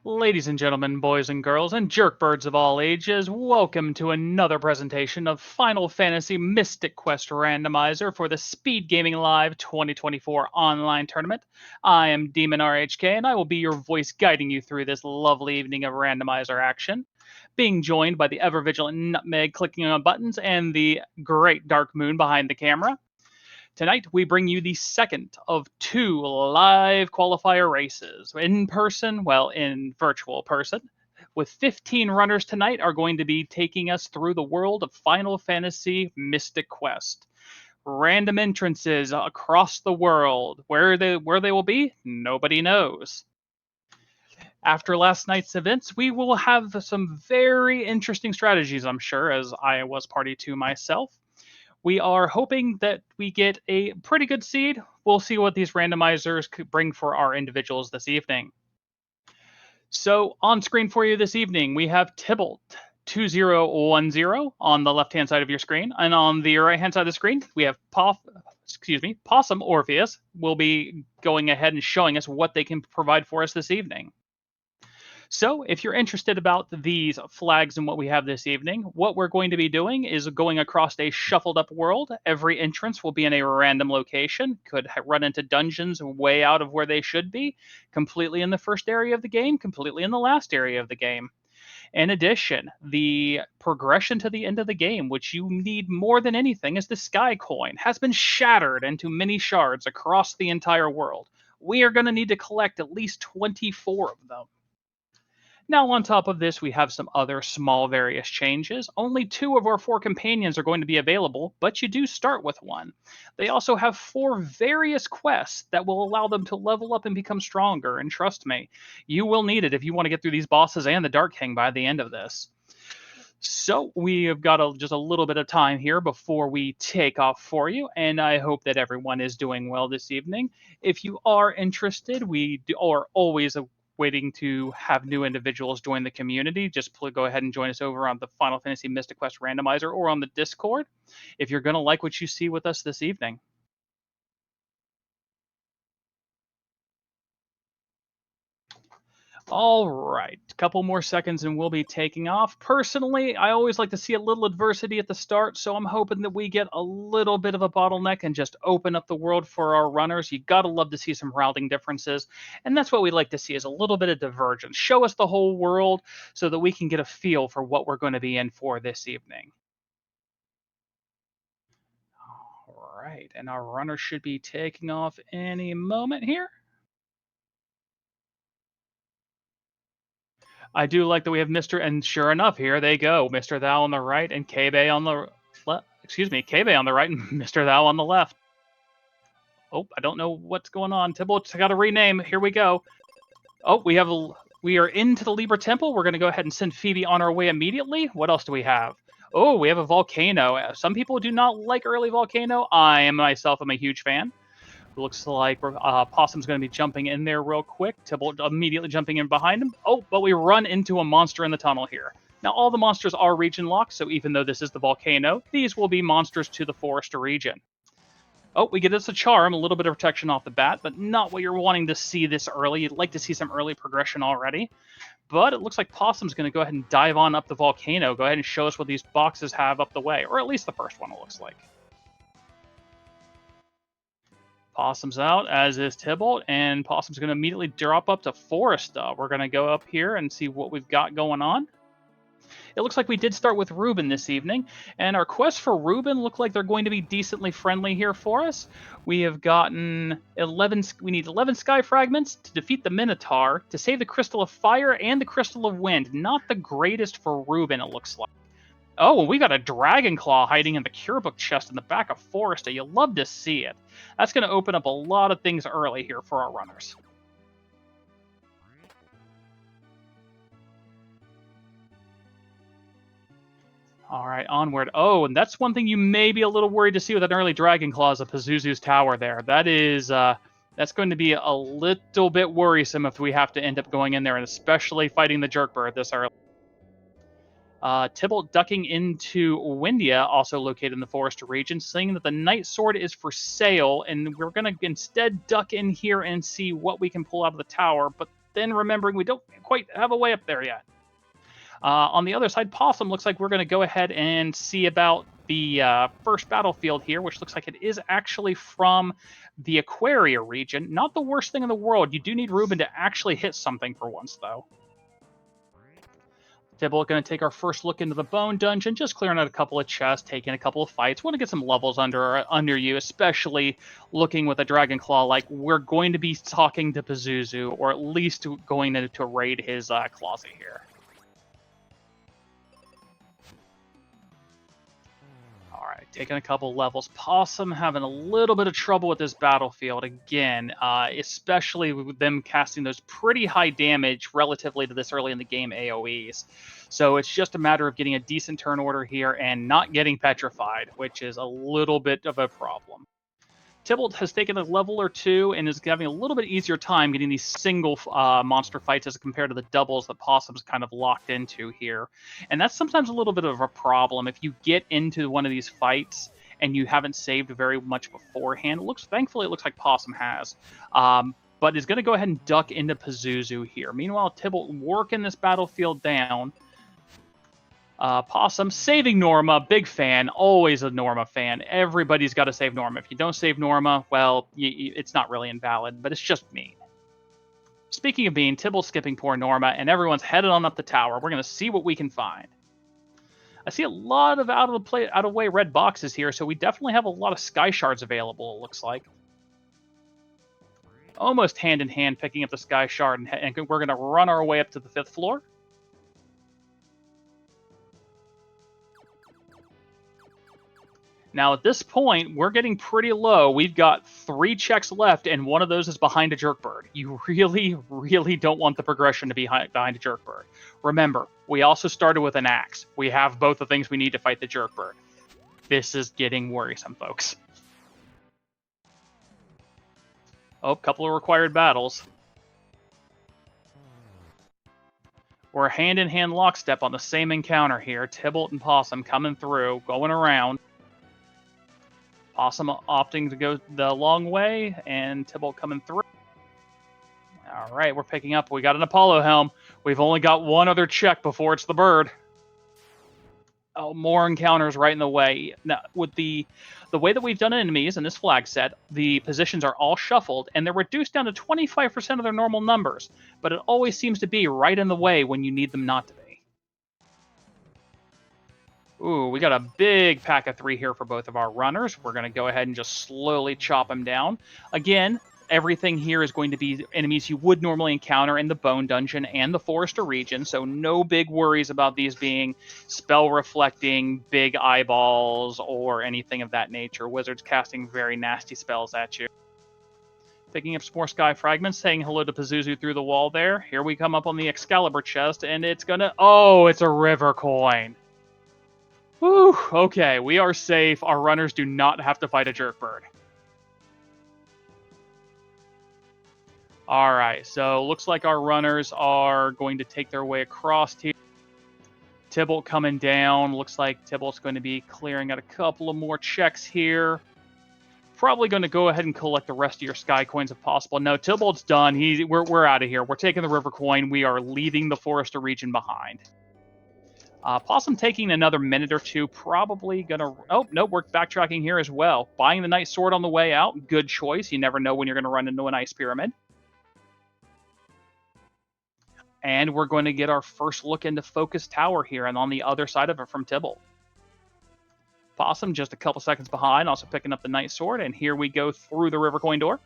Ladies and gentlemen, boys and girls, and jerkbirds of all ages, welcome to another presentation of Final Fantasy Mystic Quest Randomizer for the Speed Gaming Live 2024 online tournament. I am Demon RHK, and I will be your voice guiding you through this lovely evening of randomizer action. Being joined by the ever-vigilant Nutmeg clicking on buttons and the great Dark Moon behind the camera. Tonight, we bring you the second of two live qualifier races. In person, well, in virtual person, with 15 runners tonight are going to be taking us through the world of Final Fantasy Mystic Quest. Random entrances across the world. Where they will be, nobody knows. After last night's events, we will have some very interesting strategies, I'm sure, as I was party to myself. We are hoping that we get a pretty good seed. We'll see what these randomizers could bring for our individuals this evening. So on screen for you this evening, we have Tybalt 2010 on the left-hand side of your screen. And on the right-hand side of the screen, we have Possum Orpheus will be going ahead and showing us what they can provide for us this evening. So if you're interested about these flags and what we have this evening, what we're going to be doing is going across a shuffled up world. Every entrance will be in a random location, could run into dungeons way out of where they should be, completely in the first area of the game, completely in the last area of the game. In addition, the progression to the end of the game, which you need more than anything, is the Sky Coin, has been shattered into many shards across the entire world. We are going to need to collect at least 24 of them. Now, on top of this, we have some other small various changes. Only 2 of our 4 companions are going to be available, but you do start with one. They also have 4 various quests that will allow them to level up and become stronger, and trust me, you will need it if you want to get through these bosses and the Dark King by the end of this. So we have got just a little bit of time here before we take off for you, and I hope that everyone is doing well this evening. If you are interested, we are always waiting to have new individuals join the community. Just go ahead and join us over on the Final Fantasy Mystic Quest Randomizer or on the Discord if you're going to like what you see with us this evening. All right, a couple more seconds and we'll be taking off. Personally, I always like to see a little adversity at the start, so I'm hoping that we get a little bit of a bottleneck and just open up the world for our runners. You gotta love to see some routing differences, and that's what we like to see, is a little bit of divergence. Show us the whole world so that we can get a feel for what we're going to be in for this evening. All right, and our runner should be taking off any moment here. I do like that we have Mr. And sure enough, here they go. Mr. Thou on the right and K-Bay on the left. Excuse me, K-Bay on the right and Mr. Thou on the left. Oh, I don't know what's going on. Tybalt's got to rename. Here we go. Oh, we are into the Libra Temple. We're going to go ahead and send Phoebe on our way immediately. What else do we have? Oh, we have a volcano. Some people do not like early volcano. I myself am a huge fan. Looks like Possum's going to be jumping in there real quick. Tybalt immediately jumping in behind him. Oh, but we run into a monster in the tunnel here. Now, all the monsters are region locked, so even though this is the volcano, these will be monsters to the forest region. Oh, we get us a charm, a little bit of protection off the bat, but not what you're wanting to see this early. You'd like to see some early progression already. But it looks like Possum's going to go ahead and dive on up the volcano. Go ahead and show us what these boxes have up the way, or at least the first one, it looks like. Possum's out, as is Tybalt, and Possum's going to immediately drop up to Forest. We're going to go up here and see what we've got going on. It looks like we did start with Reuben this evening, and our quests for Reuben look like they're going to be decently friendly here for us. We have gotten 11. We need 11 sky fragments to defeat the Minotaur, to save the Crystal of Fire and the Crystal of Wind. Not the greatest for Reuben, it looks like. Oh, we got a Dragon Claw hiding in the Cure Book chest in the back of Foresta. You love to see it. That's going to open up a lot of things early here for our runners. All right, onward. Oh, and that's one thing you may be a little worried to see with an early Dragon Claw is a Pazuzu's Tower there. That is, that's going to be a little bit worrisome if we have to end up going in there, and especially fighting the Jerkbird this early. Tybalt ducking into Windia, also located in the Forest region, saying that the Night Sword is for sale, and we're going to instead duck in here and see what we can pull out of the tower. But then remembering we don't quite have a way up there yet. On the other side, Possum looks like we're going to go ahead and see about the first battlefield here, which looks like it is actually from the Aquaria region. Not the worst thing in the world. You do need Ruben to actually hit something for once, though. Tibble going to take our first look into the Bone Dungeon, just clearing out a couple of chests, taking a couple of fights. Want to get some levels under you, especially looking with a Dragon Claw. Like, we're going to be talking to Pazuzu, or at least going to raid his closet here. All right, taking a couple levels. Possum having a little bit of trouble with this battlefield again, especially with them casting those pretty high damage relatively to this early in the game AoEs. So it's just a matter of getting a decent turn order here and not getting petrified, which is a little bit of a problem. Tybalt has taken a level or two and is having a little bit easier time getting these single monster fights as compared to the doubles that Possum's kind of locked into here. And that's sometimes a little bit of a problem. If you get into one of these fights and you haven't saved very much beforehand, thankfully it looks like Possum has. But is going to go ahead and duck into Pazuzu here. Meanwhile, Tybalt working this battlefield down. Possum saving Norma, big fan, always a Norma fan. Everybody's got to save Norma. If you don't save Norma, well, it's not really invalid, but it's just mean. Speaking of mean, Tybalt's skipping poor Norma, and everyone's headed on up the tower. We're going to see what we can find. I see a lot of out of way red boxes here, so we definitely have a lot of sky shards available, it looks like. Almost hand in hand picking up the sky shard, and we're going to run our way up to the 5th floor. Now, at this point, we're getting pretty low. We've got 3 checks left, and one of those is behind a Jerkbird. You really, really don't want the progression to be behind a Jerkbird. Remember, we also started with an axe. We have both the things we need to fight the Jerkbird. This is getting worrisome, folks. Oh, couple of required battles. We're hand-in-hand lockstep on the same encounter here. Tybalt and Possum coming through, going around. Possum opting to go the long way, and Tybalt coming through. All right, we're picking up. We got an Apollo helm. We've only got one other check before it's the bird. Oh, more encounters right in the way. Now, with the way that we've done enemies in this flag set, the positions are all shuffled, and they're reduced down to 25% of their normal numbers. But it always seems to be right in the way when you need them not to be. Ooh, we got a big pack of 3 here for both of our runners. We're going to go ahead and just slowly chop them down. Again, everything here is going to be enemies you would normally encounter in the Bone Dungeon and the Forester region, so no big worries about these being spell-reflecting, big eyeballs, or anything of that nature. Wizards casting very nasty spells at you. Picking up some more sky fragments, saying hello to Pazuzu through the wall there. Here we come up on the Excalibur chest, and it's gonna... Oh, it's a river coin! Whew, okay, we are safe. Our runners do not have to fight a Jerkbird. Alright, so looks like our runners are going to take their way across here. Tybalt coming down. Looks like Tybalt's going to be clearing out a couple of more checks here. Probably going to go ahead and collect the rest of your sky coins if possible. No, Tybalt's done. We're out of here. We're taking the river coin. We are leaving the Forester region behind. Possum taking another minute or two, probably gonna... Oh, no, we're backtracking here as well. Buying the Night Sword on the way out, good choice. You never know when you're going to run into an ice pyramid. And we're going to get our first look into Focus Tower here, and on the other side of it from Tybalt. Possum just a couple seconds behind, also picking up the Night Sword, and here we go through the river coin door.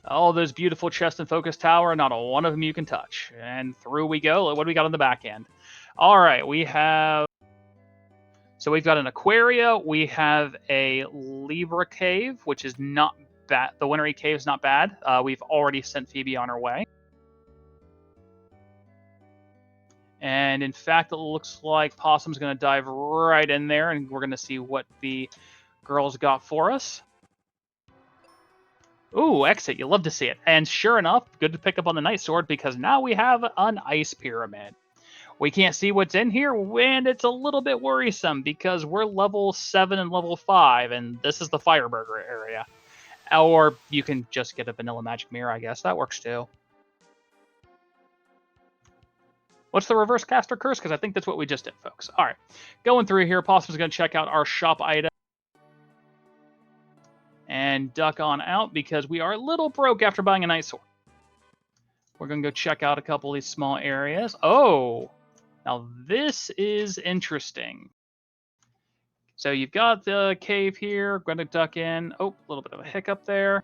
All those beautiful chests in Focus Tower, not a one of them you can touch. And through we go. What do we got on the back end? All right, we have... So we've got an Aquaria. We have a Libra Cave, which is not bad. The Wintry Cave is not bad. We've already sent Phoebe on her way. And in fact, it looks like Possum's going to dive right in there, and we're going to see what the girls got for us. Ooh, exit. You love to see it. And sure enough, good to pick up on the Night Sword, because now we have an ice pyramid. We can't see what's in here, and it's a little bit worrisome because we're level 7 and level 5, and this is the Fireburger area. Or you can just get a vanilla magic mirror, I guess. That works too. What's the reverse caster curse? Because I think that's what we just did, folks. All right. Going through here, Possum's going to check out our shop item. And duck on out because we are a little broke after buying a night sword. We're going to go check out a couple of these small areas. Oh, now this is interesting. So you've got the cave here. Going to duck in. Oh, a little bit of a hiccup there.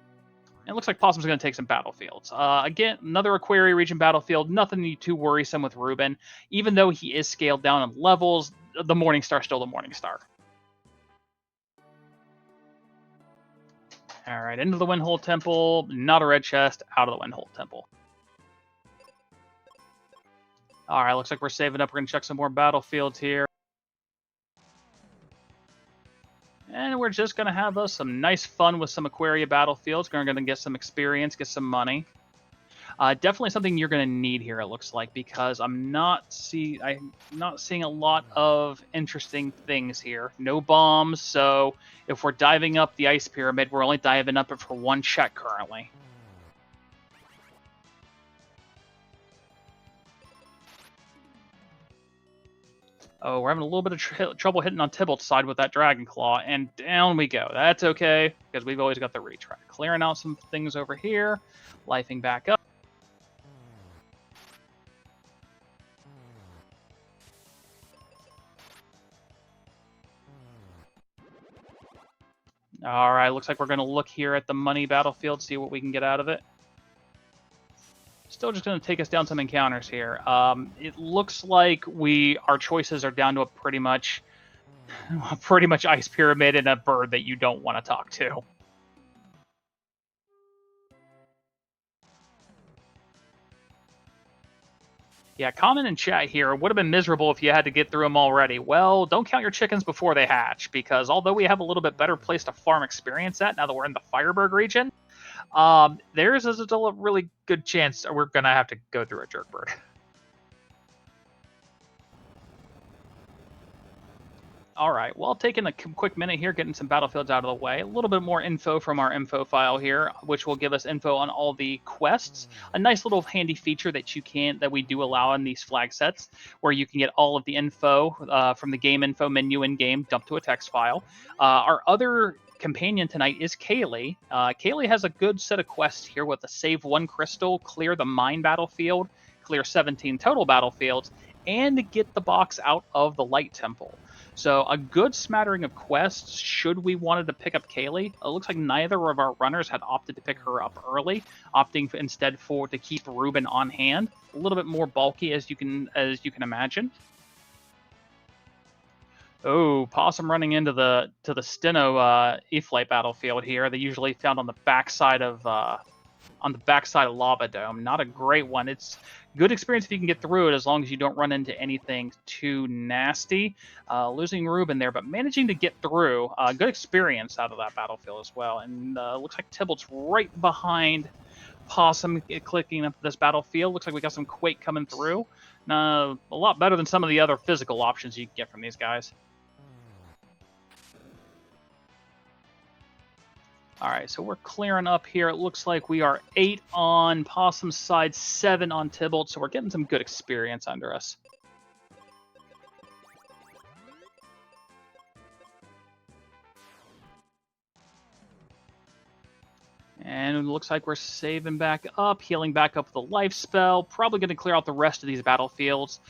It looks like Possum's going to take some battlefields. Again, another Aquaria region battlefield. Nothing too worrisome with Ruben. Even though he is scaled down in levels, the Morningstar still the Morningstar. All right, into the Windhole Temple. Not a red chest. Out of the Windhole Temple. All right, looks like we're saving up. We're going to check some more battlefields here. And we're just going to have us some nice fun with some Aquaria battlefields. We're going to get some experience, get some money. Definitely something you're going to need here, it looks like, because I'm not seeing a lot of interesting things here. No bombs, so if we're diving up the ice pyramid, we're only diving up it for one check currently. Oh, we're having a little bit of trouble hitting on Tybalt's side with that Dragon Claw, and down we go. That's okay, because we've always got the retry. Clearing out some things over here, lifing back up. All right, looks like we're going to look here at the money battlefield, see what we can get out of it. Still just going to take us down some encounters here. It looks like our choices are down to a pretty much ice pyramid and a bird that you don't want to talk to. Yeah, comment in chat here. It would have been miserable if you had to get through them already. Well, don't count your chickens before they hatch, because although we have a little bit better place to farm experience at now that we're in the Fireberg region, there's still a really good chance we're going to have to go through a Jerkbird. All right, well, taking a quick minute here, getting some battlefields out of the way. A little bit more info from our info file here, which will give us info on all the quests. A nice little handy feature that we do allow in these flag sets, where you can get all of the info from the game info menu in game dumped to a text file. Our other companion tonight is Kaylee. Kaylee has a good set of quests here with the save 1 crystal, clear the mine battlefield, clear 17 total battlefields, and get the box out of the light temple. So a good smattering of quests should we wanted to pick up Kaylee. It looks like neither of our runners had opted to pick her up early, opting instead to keep Ruben on hand. A little bit more bulky as you can imagine. Oh, Possum running into the Steno E-Flight battlefield here. They usually found on the backside of Lava Dome. Not a great one. It's good experience if you can get through it, as long as you don't run into anything too nasty. Losing Ruben there, but managing to get through. Good experience out of that battlefield as well. And looks like Tybalt's right behind Possum clicking up this battlefield. Looks like we got some Quake coming through. A lot better than some of the other physical options you can get from these guys. All right, so we're clearing up here. It looks like we are 8 on Possum's side, 7 on Tybalt, so we're getting some good experience under us. And it looks like we're saving back up, healing back up with a life spell. Probably going to clear out the rest of these battlefields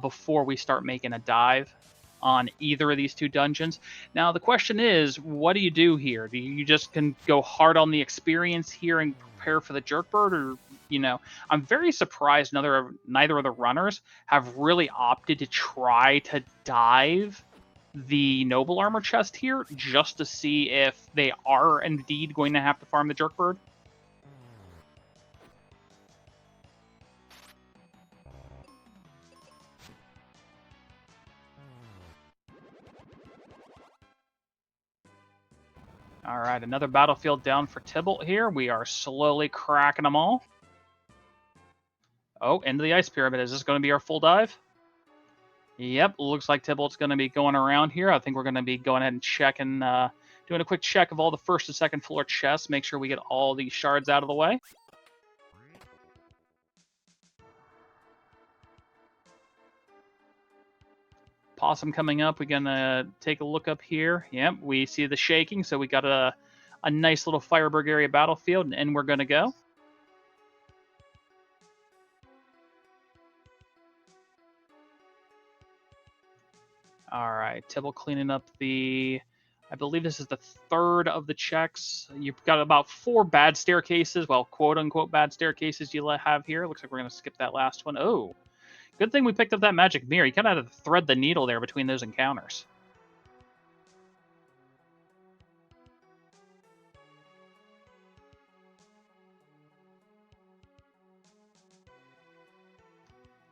before we start making a dive on either of these two dungeons. Now, the question is, what do you do here? Do you just can go hard on the experience here and prepare for the Jerkbird? Or, I'm very surprised neither of the runners have really opted to try to dive the Noble Armor chest here just to see if they are indeed going to have to farm the Jerkbird. All right, another battlefield down for Tybalt here. We are slowly cracking them all. Oh, into the ice pyramid. Is this going to be our full dive? Yep, looks like Tybalt's going to be going around here. I think we're going to be going ahead and checking Doing a quick check of all the first and second floor chests. Make sure we get all these shards out of the way. Possum coming up. We're gonna take a look up here. Yep, we see the shaking, so we got a nice little Fireberg area battlefield, and we're gonna go. All right, Tibble cleaning up the. I believe this is the third of the checks. You've got about 4 bad staircases, well, quote-unquote bad staircases you have here. Looks like we're going to skip that last one. Oh, good thing we picked up that magic mirror. You kind of had to thread the needle there between those encounters.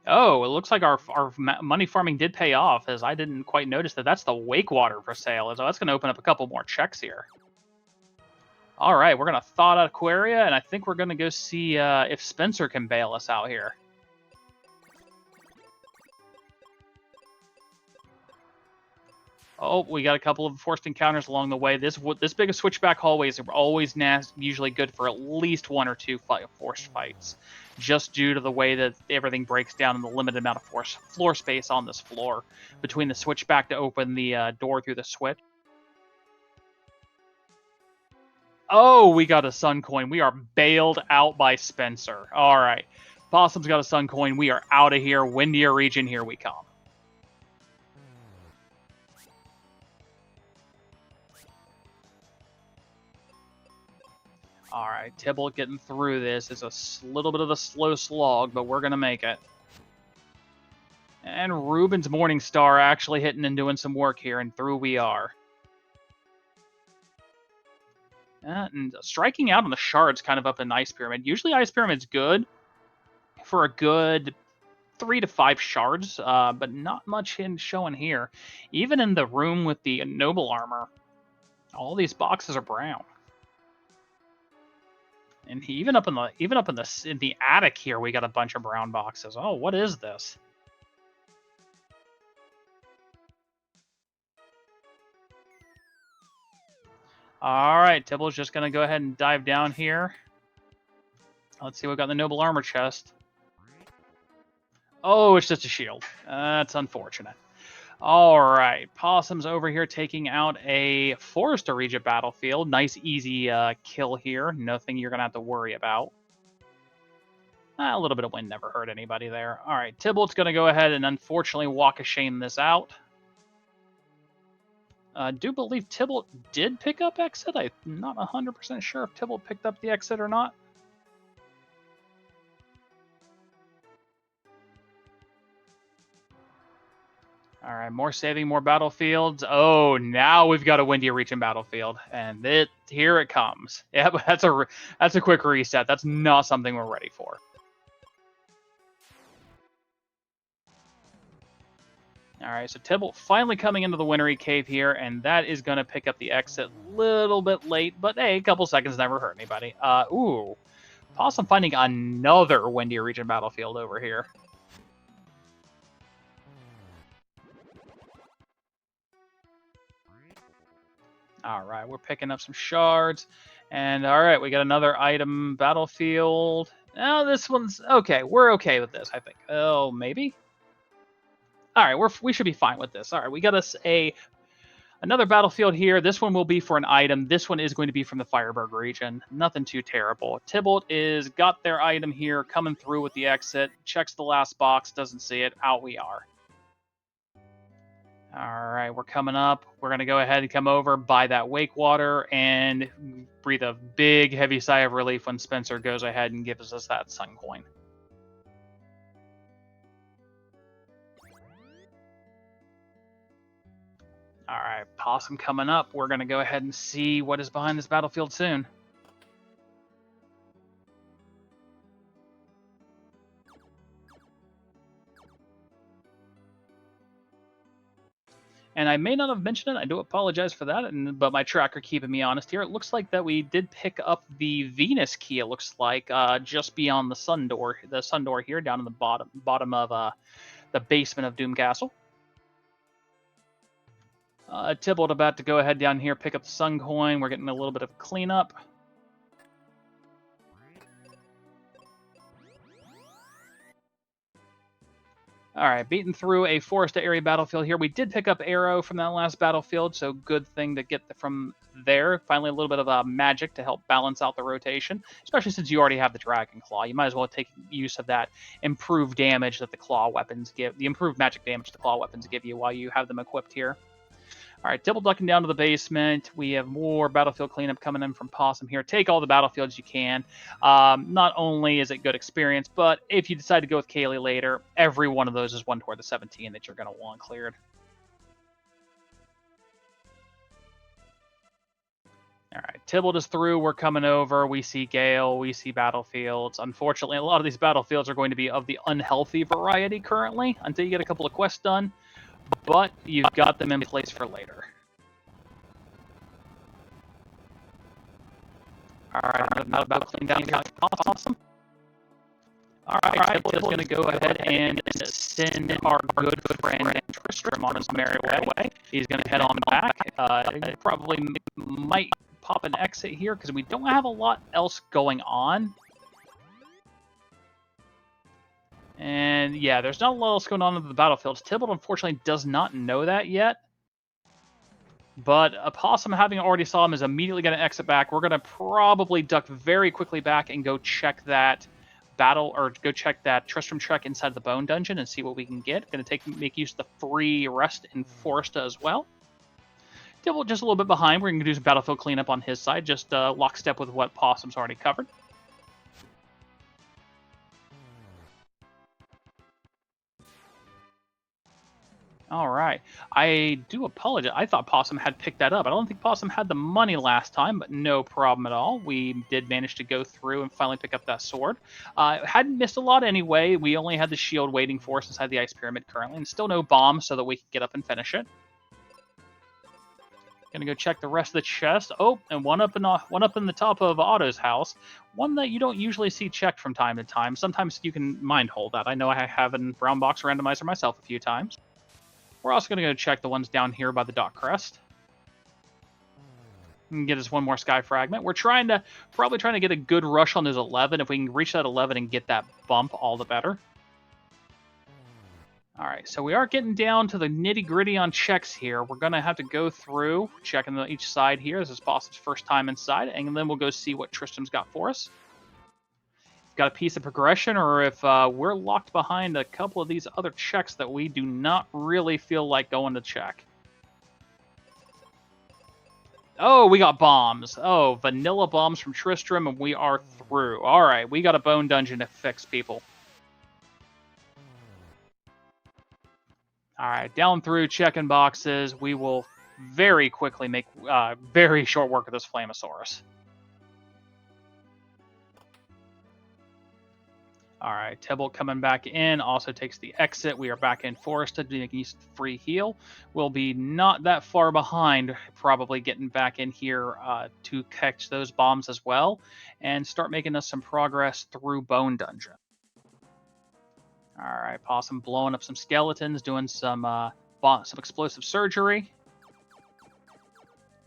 Oh, it looks like our money farming did pay off, as I didn't quite notice that. That's the wake water for sale, so that's going to open up a couple more checks here. All right, we're going to thaw out Aquaria, and I think we're going to go see if Spencer can bail us out here. Oh, we got a couple of forced encounters along the way. This big of switchback hallways are always usually good for at least 1 or 2 forced fights, just due to the way that everything breaks down and the limited amount of floor space on this floor between the switchback to open the door through the switch. Oh, we got a sun coin. We are bailed out by Spencer. All right. Possum's got a sun coin. We are out of here. Windier region, here we come. All right, Tibble getting through this is a little bit of a slow slog, but we're going to make it. And Ruben's Morningstar actually hitting and doing some work here, and through we are. And striking out on the shards kind of up in Ice Pyramid. Usually Ice Pyramid's good for a good 3 to 5 shards, but not much showing here. Even in the room with the noble armor, all these boxes are brown. And even up in the attic here, we got a bunch of brown boxes. Oh, what is this? All right, Tibble's just gonna go ahead and dive down here. Let's see, we've got the noble armor chest. Oh, it's just a shield. That's unfortunate. All right, Possum's over here taking out a Forester Regent battlefield. Nice, easy kill here. Nothing you're going to have to worry about. A little bit of wind never hurt anybody there. All right, Tybalt's going to go ahead and unfortunately walk of shame this out. I do believe Tybalt did pick up exit. I'm not 100% sure if Tybalt picked up the exit or not. All right, more saving, more battlefields. Oh, now we've got a Windier Region battlefield, and here it comes. Yeah, but that's a quick reset. That's not something we're ready for. All right, so Tybalt finally coming into the Wintery Cave here, and that is going to pick up the exit a little bit late, but hey, a couple seconds never hurt anybody. Ooh, Possum finding another Windier Region battlefield over here. All right, we're picking up some shards. And all right, we got another item battlefield. Oh, this one's okay. We're okay with this, I think. Oh, maybe? All right, we should be fine with this. All right, we got us another battlefield here. This one will be for an item. This one is going to be from the Fireberg region. Nothing too terrible. Tybalt is got their item here, coming through with the exit. Checks the last box, doesn't see it. Out we are. All right, we're coming up. We're going to go ahead and come over, buy that wake water, and breathe a big, heavy sigh of relief when Spencer goes ahead and gives us that sun coin. All right, Possum coming up. We're going to go ahead and see what is behind this battlefield soon. And I may not have mentioned it. I do apologize for that, but my tracker keeping me honest here. It looks like that we did pick up the Venus key, it looks like, just beyond the sun door here, down in the bottom of the basement of Doom Castle. Tybalt about to go ahead down here, pick up the Sun Coin. We're getting a little bit of cleanup. All right, beating through a forest area battlefield here. We did pick up Arrow from that last battlefield, so good thing to get from there. Finally, a little bit of magic to help balance out the rotation, especially since you already have the Dragon Claw. You might as well take use of that improved damage that the claw weapons give, the improved magic damage the claw weapons give you while you have them equipped here. All right, double ducking down to the basement. We have more battlefield cleanup coming in from Possum here. Take all the battlefields you can. Not only is it good experience, but if you decide to go with Kaylee later, every one of those is one toward the 17 that you're going to want cleared. All right, Tybalt is through. We're coming over. We see Gale. We see battlefields. Unfortunately, a lot of these battlefields are going to be of the unhealthy variety currently until you get a couple of quests done. But you've got them in place for later. Alright, not about clean down the Awesome. Alright, Tybalt is going to go ahead and send our good friend Tristram on his merry way. He's going to head on back. Probably might pop an exit here because we don't have a lot else going on. And yeah, there's not a lot else going on in the battlefields. Tybalt unfortunately does not know that yet. But Possum, having already saw him, is immediately going to exit back. We're going to probably duck very quickly back and go check that go check that Tristram Trek inside the Bone Dungeon and see what we can get. Going to make use of the free rest in Foresta as well. Tybalt just a little bit behind. We're going to do some battlefield cleanup on his side, just lockstep with what Possum's already covered. All right. I do apologize. I thought Possum had picked that up. I don't think Possum had the money last time, but no problem at all. We did manage to go through and finally pick up that sword. Hadn't missed a lot anyway. We only had the shield waiting for us inside the Ice Pyramid currently, and still no bomb so that we can get up and finish it. Gonna go check the rest of the chest. Oh, and one up in the top of Otto's house. One that you don't usually see checked from time to time. Sometimes you can mind hold that. I know I have in Brown Box Randomizer myself a few times. We're also going to go check the ones down here by the Dock Crest. And get us one more Sky Fragment. We're probably trying to get a good rush on those 11. If we can reach that 11 and get that bump, all the better. All right, so we are getting down to the nitty-gritty on checks here. We're going to have to go through, checking each side here. This is Possum's first time inside, and then we'll go see what Tristram's got for us. Got a piece of progression, or if we're locked behind a couple of these other checks that we do not really feel like going to check. Oh, we got bombs. Oh, vanilla bombs from Tristram, and we are through. All right, we got a bone dungeon to fix, people. All right, down through checking boxes. We will very quickly make very short work of this Flamosaurus. All right, Tybalt coming back in, also takes the exit. We are back in Foresta, making use of the free heal. We'll be not that far behind, probably getting back in here to catch those bombs as well, and start making us some progress through Bone Dungeon. All right, Possum blowing up some skeletons, doing some explosive surgery.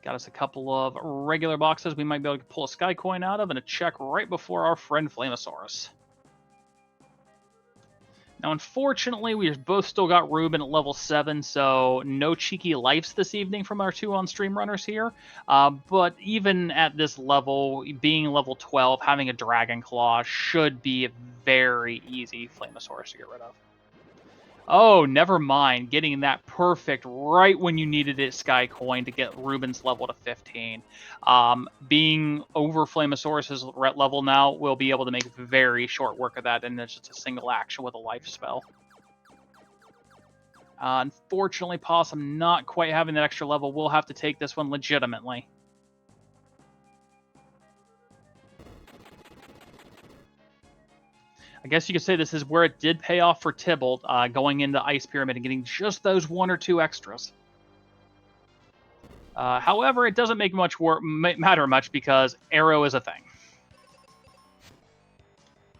Got us a couple of regular boxes we might be able to pull a Sky Coin out of, and a check right before our friend Flamosaurus. Now, unfortunately, we've both still got Ruben at level 7, so no cheeky lives this evening from our two on-stream runners here. But even at this level, being level 12, having a Dragon Claw should be a very easy Flamosaurus to get rid of. Oh, never mind. Getting that perfect right when you needed it, Sky Coin, to get Ruben's level to 15. Being over Flamosaurus's level now, we'll be able to make very short work of that, and it's just a single action with a life spell. Unfortunately, Possum not quite having that extra level. We'll have to take this one legitimately. I guess you could say this is where it did pay off for Tybalt, going into Ice Pyramid and getting just those 1 or 2 extras. However, it doesn't make matter much because Arrow is a thing.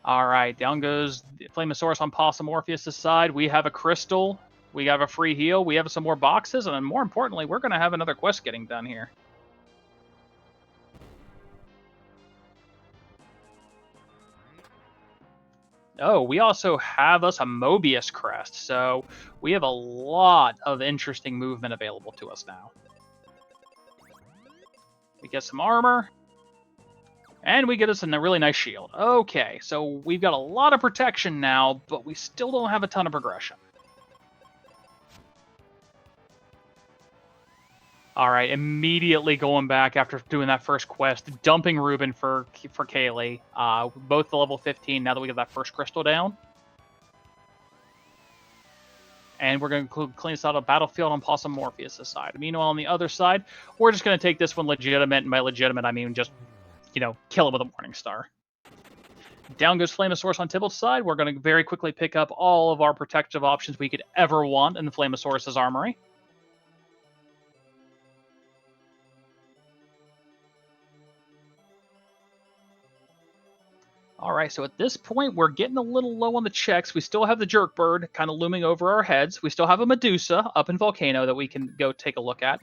All right, down goes Flamosaurus on Possum Orpheus' side. We have a crystal. We have a free heal. We have some more boxes. And then more importantly, we're going to have another quest getting done here. Oh, we also have us a Mobius crest. So we have a lot of interesting movement available to us now. We get some armor. And we get us a really nice shield. Okay, so we've got a lot of protection now, but we still don't have a ton of progression. All right, immediately going back after doing that first quest, dumping Ruben for Kaylee. Both the level 15 now that we get that first crystal down. And we're going to clean this out of Battlefield on Possum Morpheus' side. Meanwhile, on the other side, we're just going to take this one legitimate, and by legitimate, I mean just, kill it with a Morning Star. Down goes Flamosaurus on Tybalt's side. We're going to very quickly pick up all of our protective options we could ever want in the Flamosaurus' armory. All right, so at this point, we're getting a little low on the checks. We still have the Jerkbird kind of looming over our heads. We still have a Medusa up in Volcano that we can go take a look at.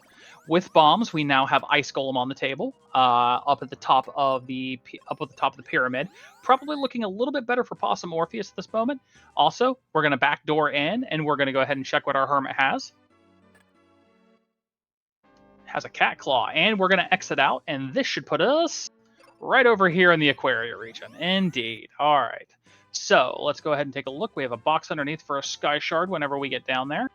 With bombs, we now have Ice Golem on the table, up at the top of the pyramid. Probably looking a little bit better for Possum Morpheus at this moment. Also, we're going to backdoor in, and we're going to go ahead and check what our Hermit has. Has a Cat Claw, and we're going to exit out, and this should put us right over here in the Aquaria region. Indeed. All right. So let's go ahead and take a look. We have a box underneath for a Sky Shard whenever we get down there.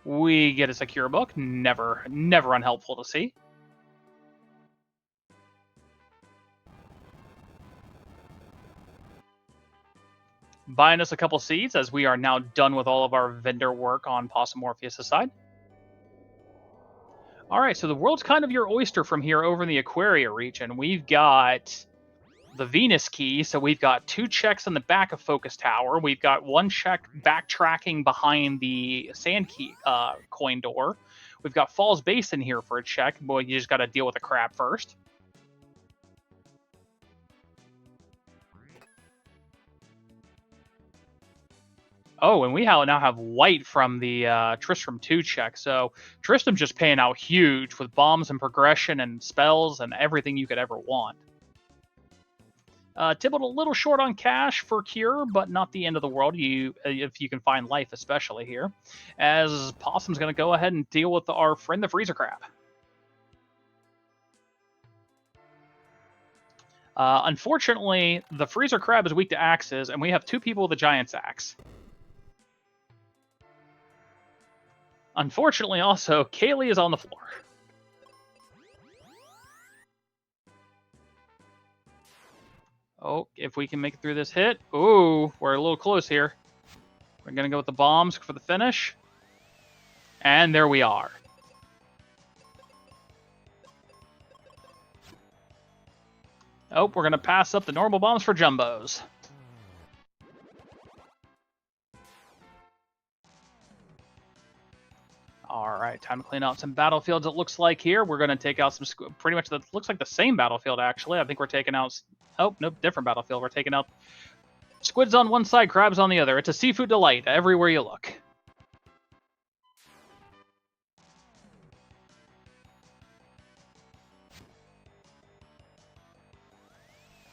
We get a secure book. Never unhelpful to see. Buying us a couple seeds as we are now done with all of our vendor work on Possum Morpheus' side. All right, so the world's kind of your oyster from here over in the Aquaria region. We've got the Venus key, so we've got 2 checks on the back of Focus Tower. We've got 1 check backtracking behind the Sand key coin door. We've got Falls Basin here for a check. Boy, you just got to deal with the crab first. Oh, and we now have white from the Tristram 2 check. So Tristram's just paying out huge with bombs and progression and spells and everything you could ever want. Tybalt a little short on cash for Cure, but not the end of the world if you can find life, especially here. As Possum's going to go ahead and deal with our friend the Freezer Crab. Unfortunately, the Freezer Crab is weak to axes, and we have 2 people with a Giant's Axe. Unfortunately, also, Kaylee is on the floor. Oh, if we can make it through this hit. Ooh, we're a little close here. We're going to go with the bombs for the finish. And there we are. Oh, we're going to pass up the normal bombs for jumbos. All right, time to clean out some battlefields, it looks like here. We're going to take out some, pretty much, that looks like the same battlefield, actually. I think we're taking out, oh, nope, different battlefield. We're taking out squids on one side, crabs on the other. It's a seafood delight everywhere you look.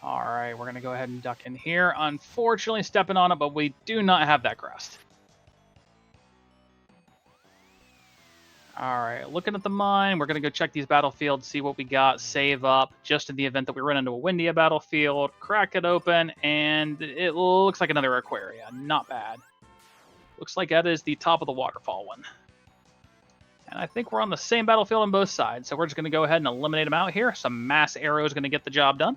All right, we're going to go ahead and duck in here. Unfortunately, stepping on it, but we do not have that crest. All right, looking at the mine, we're going to go check these battlefields, see what we got, save up, just in the event that we run into a Windia battlefield, crack it open, and it looks like another Aquaria. Not bad. Looks like that is the top of the waterfall one. And I think we're on the same battlefield on both sides, so we're just going to go ahead and eliminate them out here. Some mass arrow is going to get the job done.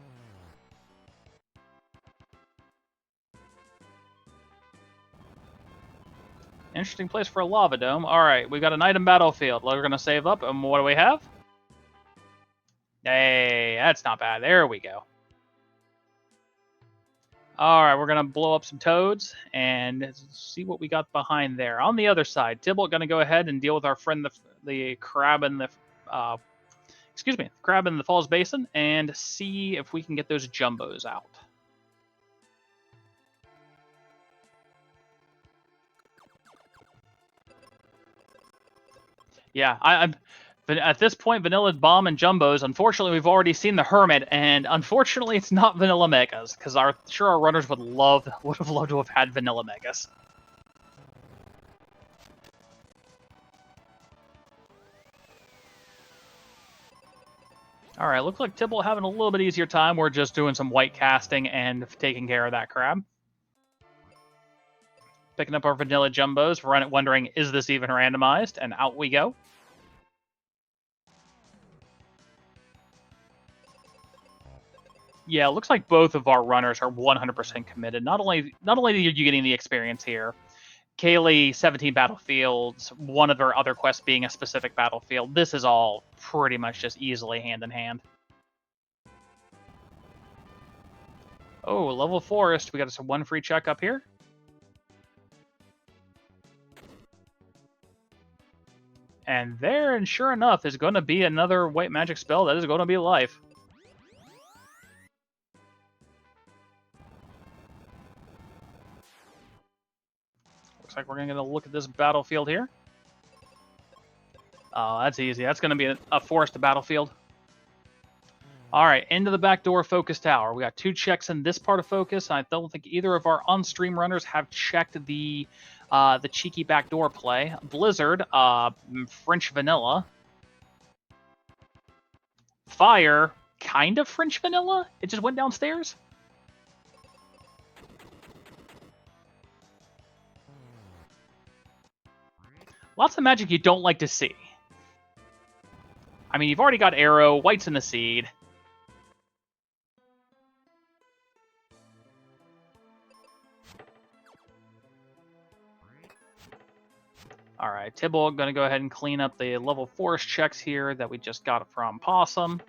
Interesting place for a lava dome. All right, we've got an item battlefield. We're going to save up, and what do we have? Hey, that's not bad. There we go. All right, we're going to blow up some toads and see what we got behind there. On the other side, Tybalt going to go ahead and deal with our friend, the crab in the, crab in the Falls Basin, and see if we can get those jumbos out. Yeah, but at this point, Vanilla Bomb and Jumbos. Unfortunately, we've already seen the Hermit, and unfortunately, it's not Vanilla Megas because our runners would have loved to have had Vanilla Megas. All right, looks like Tibble having a little bit easier time. We're just doing some white casting and taking care of that crab. Picking up our Vanilla Jumbos, wondering, is this even randomized? And out we go. Yeah, it looks like both of our runners are 100% committed. Not only are you getting the experience here, Kaylee 17 battlefields, one of her other quests being a specific battlefield. This is all pretty much just easily hand in hand. Oh, level forest. We got us one free check up here. And there, and sure enough, is going to be another white magic spell that is going to be life. Looks like we're going to look at this battlefield here. Oh, that's easy. That's going to be a forest battlefield. All right, into the back door focus tower. We got 2 checks in this part of focus. I don't think either of our on-stream runners have checked the cheeky backdoor play. Blizzard, French vanilla. Fire, kind of French vanilla. It just went downstairs. Lots of magic you don't like to see. I mean, you've already got arrow, white's in the seed. All right, Tibble going to go ahead and clean up the level forest checks here that we just got from Possum.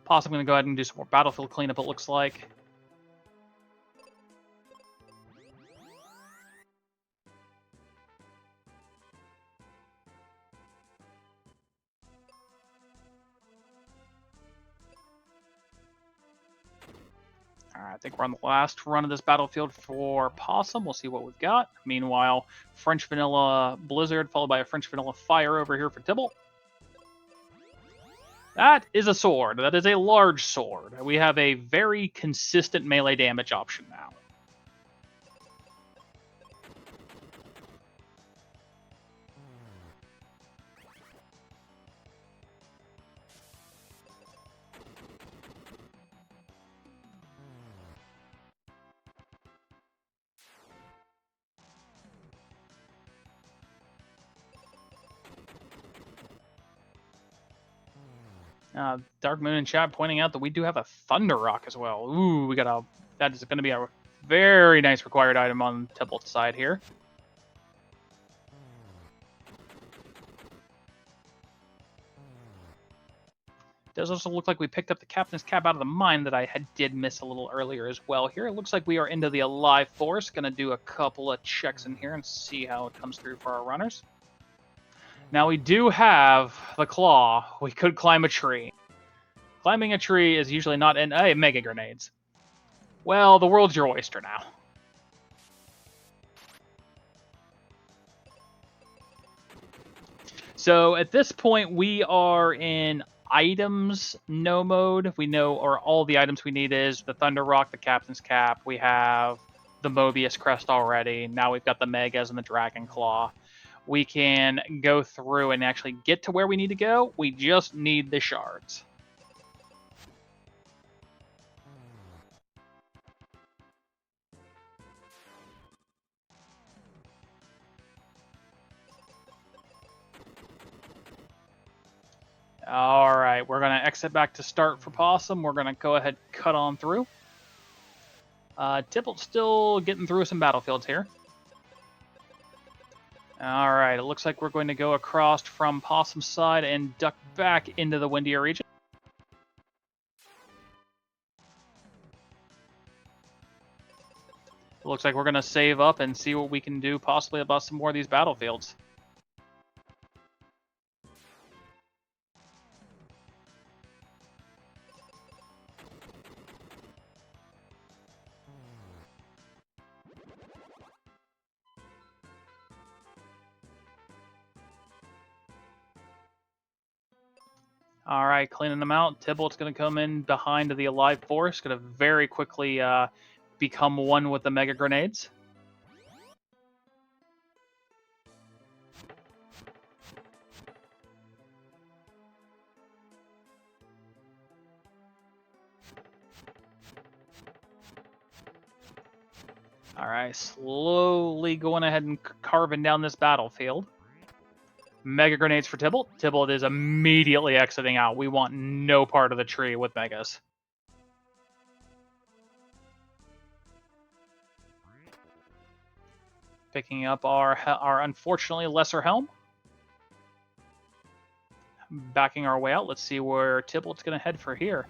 Possum going to go ahead and do some more battlefield cleanup, it looks like. All right, I think we're on the last run of this battlefield for Possum. We'll see what we've got. Meanwhile, French Vanilla Blizzard, followed by a French Vanilla Fire over here for Tibble. That is a sword. That is a large sword. We have a very consistent melee damage option now. Dark Moon in chat pointing out that we do have a Thunder Rock as well. Ooh, that is going to be a very nice required item on Tibble's side here. Does also look like we picked up the Captain's Cap out of the mine that I did miss a little earlier as well here. It looks like we are into the Alive Forest. Going to do a couple of checks in here and see how it comes through for our runners. Now we do have the Claw. We could climb a tree. Climbing a tree is usually not in... Hey, Mega Grenades. Well, the world's your oyster now. So at this point, we are in items no mode. We know, or all the items we need is the Thunder Rock, the Captain's Cap. We have the Mobius Crest already. Now we've got the Megas and the Dragon Claw. We can go through and actually get to where we need to go. We just need the shards. All right, we're going to exit back to start for Possum. We're going to go ahead and cut on through. Tipple's still getting through some battlefields here. All right, it looks like we're going to go across from Possum's side and duck back into the windier region. It looks like we're going to save up and see what we can do possibly about some more of these battlefields. All right, cleaning them out. Tybalt's going to come in behind the Alive Force. Going to very quickly become one with the Mega Grenades. All right, slowly going ahead and carving down this battlefield. Mega Grenades for Tybalt. Tybalt is immediately exiting out. We want no part of the tree with Megas. Picking up our unfortunately lesser helm. Backing our way out. Let's see where Tybalt's going to head for here.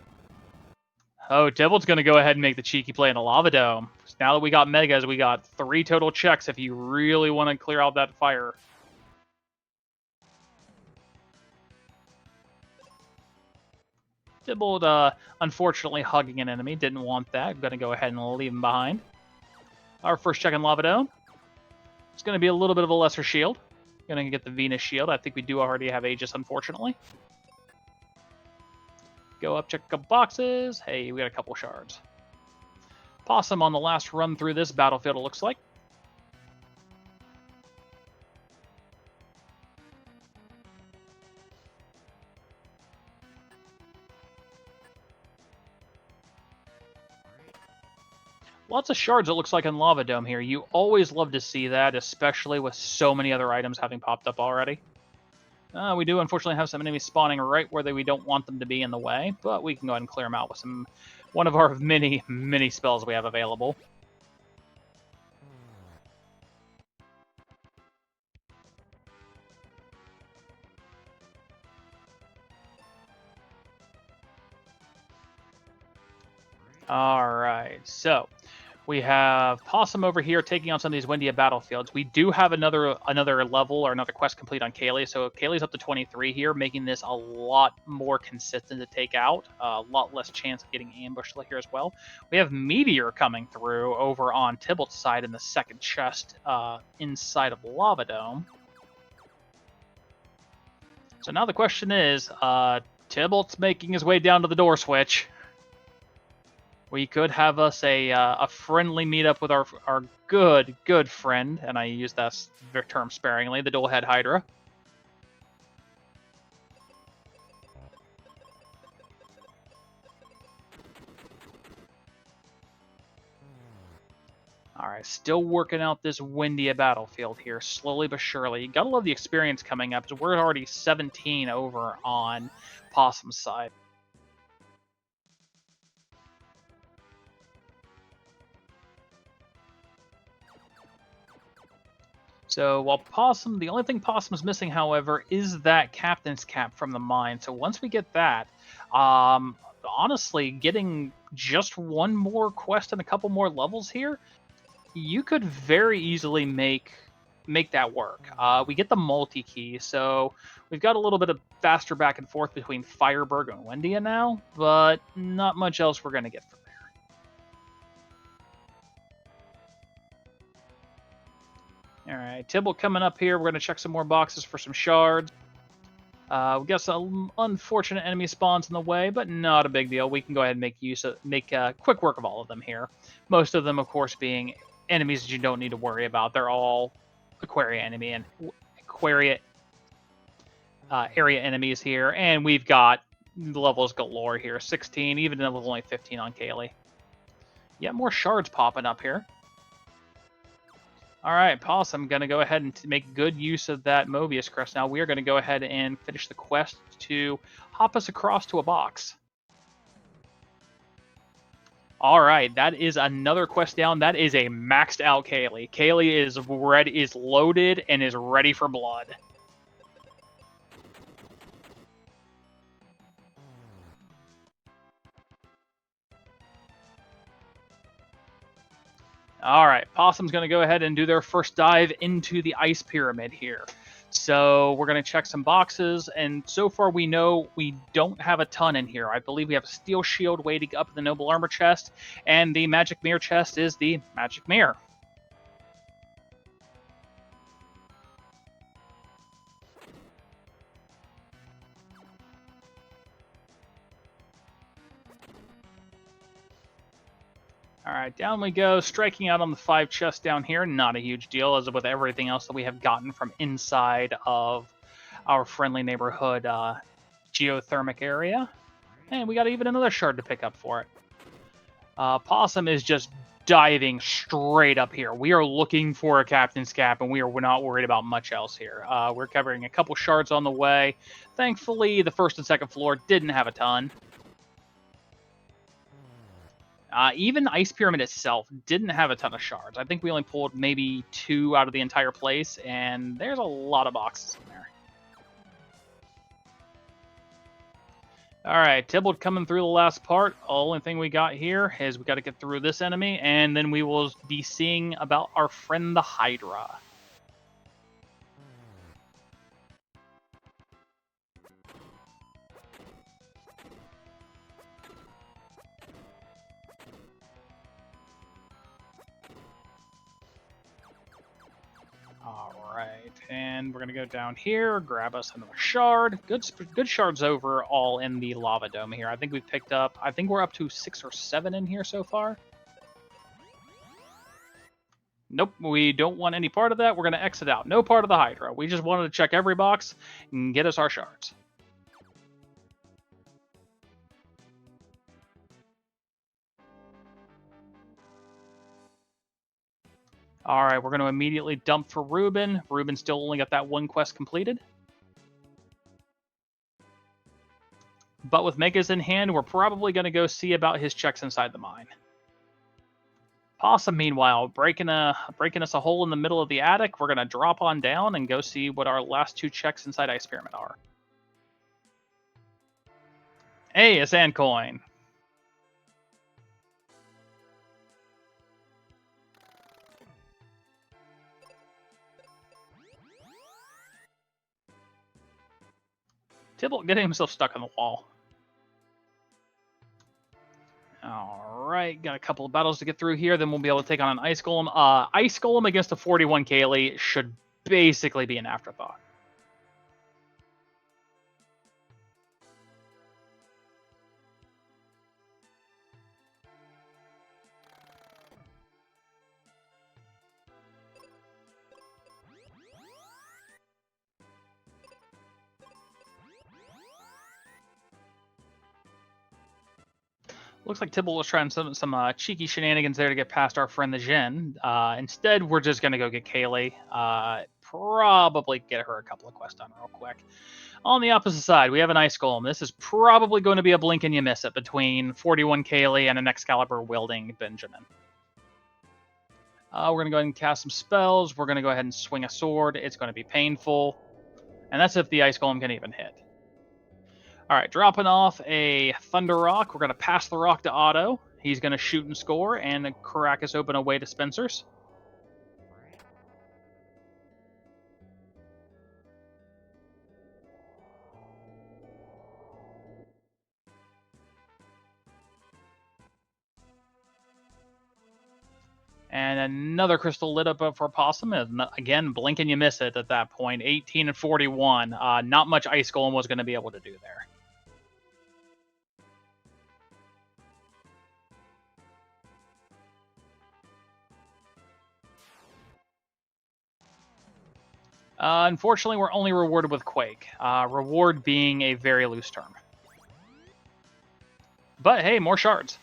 Oh, Tybalt's going to go ahead and make the cheeky play in a Lava Dome. So now that we got Megas, we got 3 total checks if you really want to clear out that fire. Tybalt, unfortunately, hugging an enemy. Didn't want that. I'm going to go ahead and leave him behind. Our first check in Lava Dome. It's going to be a little bit of a lesser shield. Going to get the Venus shield. I think we do already have Aegis, unfortunately. Go up, check a couple boxes. Hey, we got a couple shards. Possum on the last run through this battlefield, it looks like. Lots of shards, it looks like, in Lava Dome here. You always love to see that, especially with so many other items having popped up already. We do, unfortunately, have some enemies spawning right where we don't want them to be in the way, but we can go ahead and clear them out with one of our many, many spells we have available. Alright, so we have Possum over here taking on some of these Windia battlefields. We do have another level or another quest complete on Kaylee, so Kaylee's up to 23 here, making this a lot more consistent to take out. A lot less chance of getting ambushed here as well. We have Meteor coming through over on Tybalt's side in the second chest inside of Lava Dome. So now the question is, Tybalt's making his way down to the door switch. We could have us a friendly meetup with our good friend, and I use that term sparingly, the Dual-Head Hydra. Alright, still working out this Windia battlefield here, slowly but surely. You gotta love the experience coming up, because we're already 17 over on Possum's side. So while the only thing Possum's missing, however, is that Captain's Cap from the mine. So once we get that, honestly, getting just one more quest and a couple more levels here, you could very easily make that work. We get the multi-key, so we've got a little bit of faster back and forth between Fireberg and Windia now, but not much else we're going to get from there. Alright, Tybalt coming up here. We're going to check some more boxes for some shards. We got some unfortunate enemy spawns in the way, but not a big deal. We can go ahead and make quick work of all of them here. Most of them, of course, being enemies that you don't need to worry about. They're all Aquaria enemy and Aquaria area enemies here, and we've got levels galore here. 16, even though it was only 15 on Kaylee. Yeah, more shards popping up here. All right, Possum, going to go ahead and make good use of that Mobius crest. Now we are going to go ahead and finish the quest to hop us across to a box. All right, that is another quest down. That is a maxed out Kaylee. Kaylee is loaded and is ready for blood. All right, Possum's going to go ahead and do their first dive into the ice pyramid here. So we're going to check some boxes, and so far we know we don't have a ton in here. I believe we have a steel shield waiting up in the noble armor chest, and the magic mirror chest is the magic mirror. Alright, down we go, striking out on the 5 chests down here. Not a huge deal, as with everything else that we have gotten from inside of our friendly neighborhood geothermic area. And we got even another shard to pick up for it. Possum is just diving straight up here. We are looking for a captain's cap, and we are not worried about much else here. We're covering a couple shards on the way. Thankfully, the first and second floor didn't have a ton. Even Ice Pyramid itself didn't have a ton of shards. I think we only pulled maybe 2 out of the entire place, and there's a lot of boxes in there. Alright, Tybalt coming through the last part. Only thing we got here is we got to get through this enemy, and then we will be seeing about our friend the Hydra. Alright, and we're going to go down here, grab us another shard. Good shards overall in the lava dome here. I think we've picked up, I think we're up to 6 or 7 in here so far. Nope, we don't want any part of that. We're going to exit out. No part of the Hydra. We just wanted to check every box and get us our shards. Alright, we're going to immediately dump for Ruben. Ruben still only got that 1 quest completed. But with Megas in hand, we're probably going to go see about his checks inside the mine. Possum, meanwhile, breaking us a hole in the middle of the attic. We're going to drop on down and go see what our last 2 checks inside Ice Pyramid are. Hey, a sand coin. Tybalt getting himself stuck on the wall. Alright, got a couple of battles to get through here, then we'll be able to take on an Ice Golem. Ice Golem against a 41 Kaylee should basically be an afterthought. Looks like Tybalt was trying some cheeky shenanigans there to get past our friend the Jin. Instead, we're just going to go get Kaylee. Probably get her a couple of quests done real quick. On the opposite side, we have an Ice Golem. This is probably going to be a blink and you miss it between 41 Kaylee and an Excalibur wielding Benjamin. We're going to go ahead and cast some spells. We're going to go ahead and swing a sword. It's going to be painful. And that's if the Ice Golem can even hit. Alright, dropping off a Thunder Rock. We're going to pass the rock to Otto. He's going to shoot and score, and crack us open away to Spencer's. And another crystal lit up for Possum. And again, blink and you miss it at that point. 18 and 41. Not much Ice Golem was going to be able to do there. Unfortunately, we're only rewarded with Quake. Reward being a very loose term. But hey, more shards.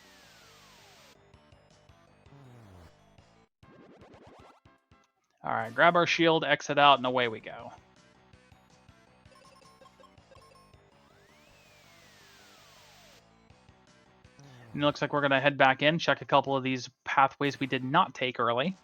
Alright, grab our shield, exit out, and away we go. And it looks like we're going to head back in, check a couple of these pathways we did not take early.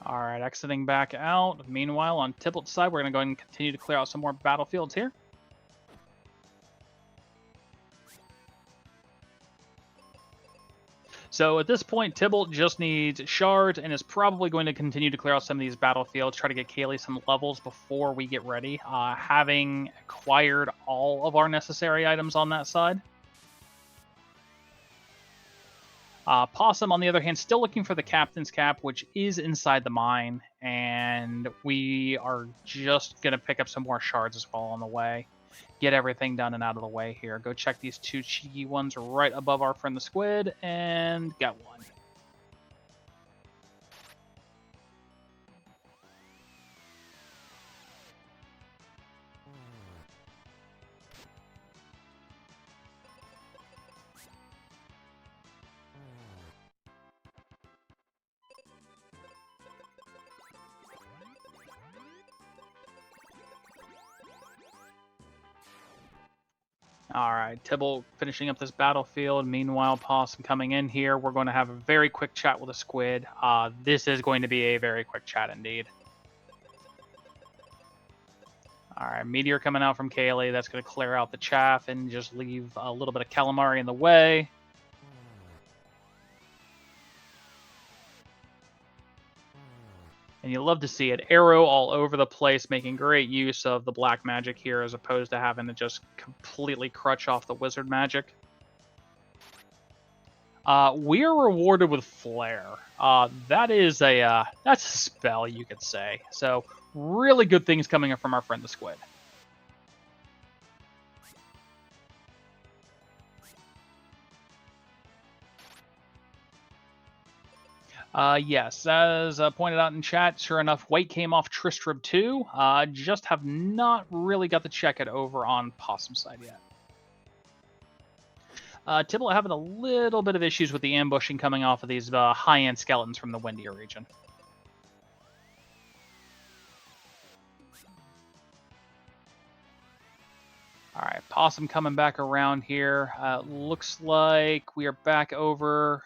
Alright, exiting back out. Meanwhile, on Tybalt's side, we're going to go ahead and continue to clear out some more battlefields here. So at this point, Tybalt just needs shards and is probably going to continue to clear out some of these battlefields, try to get Kaylee some levels before we get ready, having acquired all of our necessary items on that side. Possum, on the other hand, still looking for the captain's cap, which is inside the mine, and we are just going to pick up some more shards as well on the way. Get everything done and out of the way here. Go check these two cheeky ones right above our friend the squid, and got one. Alright, Tibble finishing up this battlefield. Meanwhile, Possum coming in here. We're going to have a very quick chat with a squid. This is going to be a very quick chat indeed. Alright, Meteor coming out from Kaylee. That's going to clear out the chaff and just leave a little bit of calamari in the way. And you love to see it. Arrow all over the place, making great use of the black magic here as opposed to having to just completely crutch off the wizard magic. We are rewarded with Flare. That's a spell, you could say. So, really good things coming up from our friend the squid. Yes, as pointed out in chat, sure enough, White came off Tristram 2. Just have not really got to check it over on Possum side yet. Tibble having a little bit of issues with the ambushing coming off of these high-end skeletons from the Windier region. Alright, Possum coming back around here. Looks like we are back over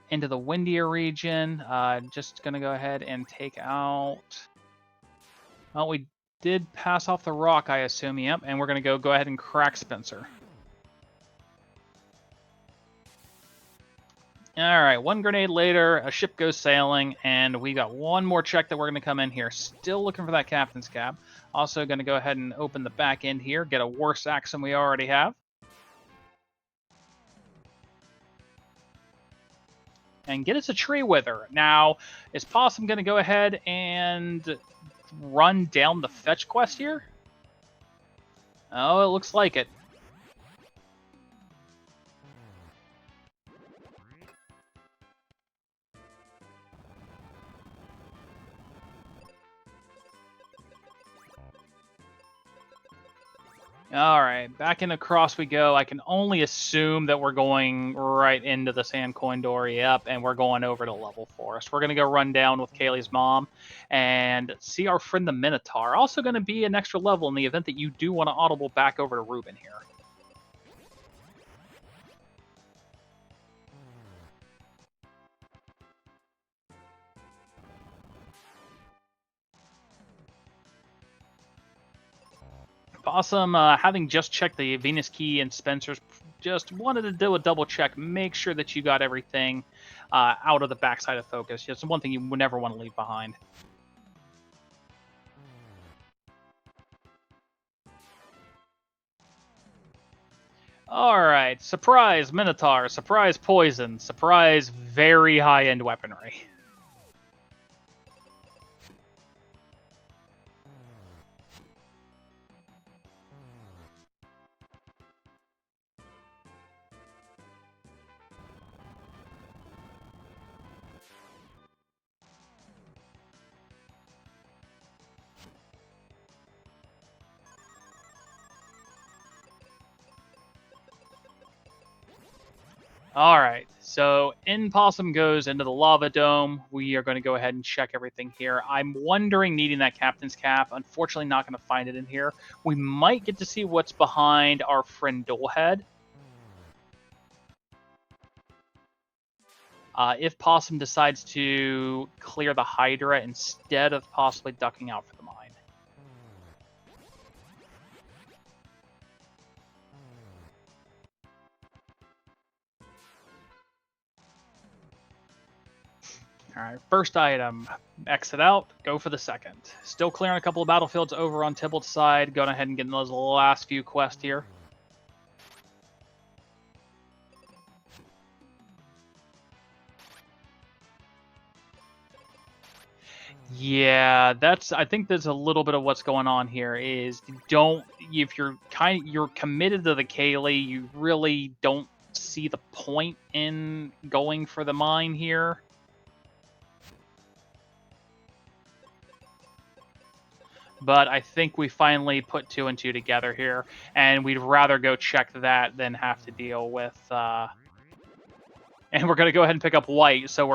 into the Windier region. Just going to go ahead and take out... Well, we did pass off the rock, I assume, yep. And we're going to go ahead and crack Spencer. Alright, one grenade later, a ship goes sailing, and we got one more check that we're going to come in here. Still looking for that captain's cap. Also going to go ahead and open the back end here, get a worse axe than we already have. And get us a tree wither. Now, is Possum going to go ahead and run down the fetch quest here? Oh, it looks like it. Alright, back in across we go. I can only assume that we're going right into the Sand Coin Door. Yep, and we're going over to Level Forest. We're going to go run down with Kaylee's mom and see our friend the Minotaur. Also going to be an extra level in the event that you do want to audible back over to Ruben here. Possum, having just checked the Venus Key and Spencer's, just wanted to do a double check, make sure that you got everything out of the backside of focus. It's one thing you would never want to leave behind. Alright, surprise Minotaur, surprise poison, surprise very high-end weaponry. Alright, so in Possum goes into the lava dome. We are going to go ahead and check everything here. I'm wondering, needing that captain's cap. Unfortunately, not going to find it in here. We might get to see what's behind our friend Dolehead. If Possum decides to clear the Hydra instead of possibly ducking out for the mine. Alright, first item, exit out, go for the second. Still clearing a couple of battlefields over on Tybalt's side, going ahead and getting those last few quests here. Yeah, I think that's a little bit of what's going on here. Is if you're committed to the Kaylee, you really don't see the point in going for the mine here. But I think we finally put 2 and 2 together here, and we'd rather go check that than have to deal with. And we're going to go ahead and pick up white, so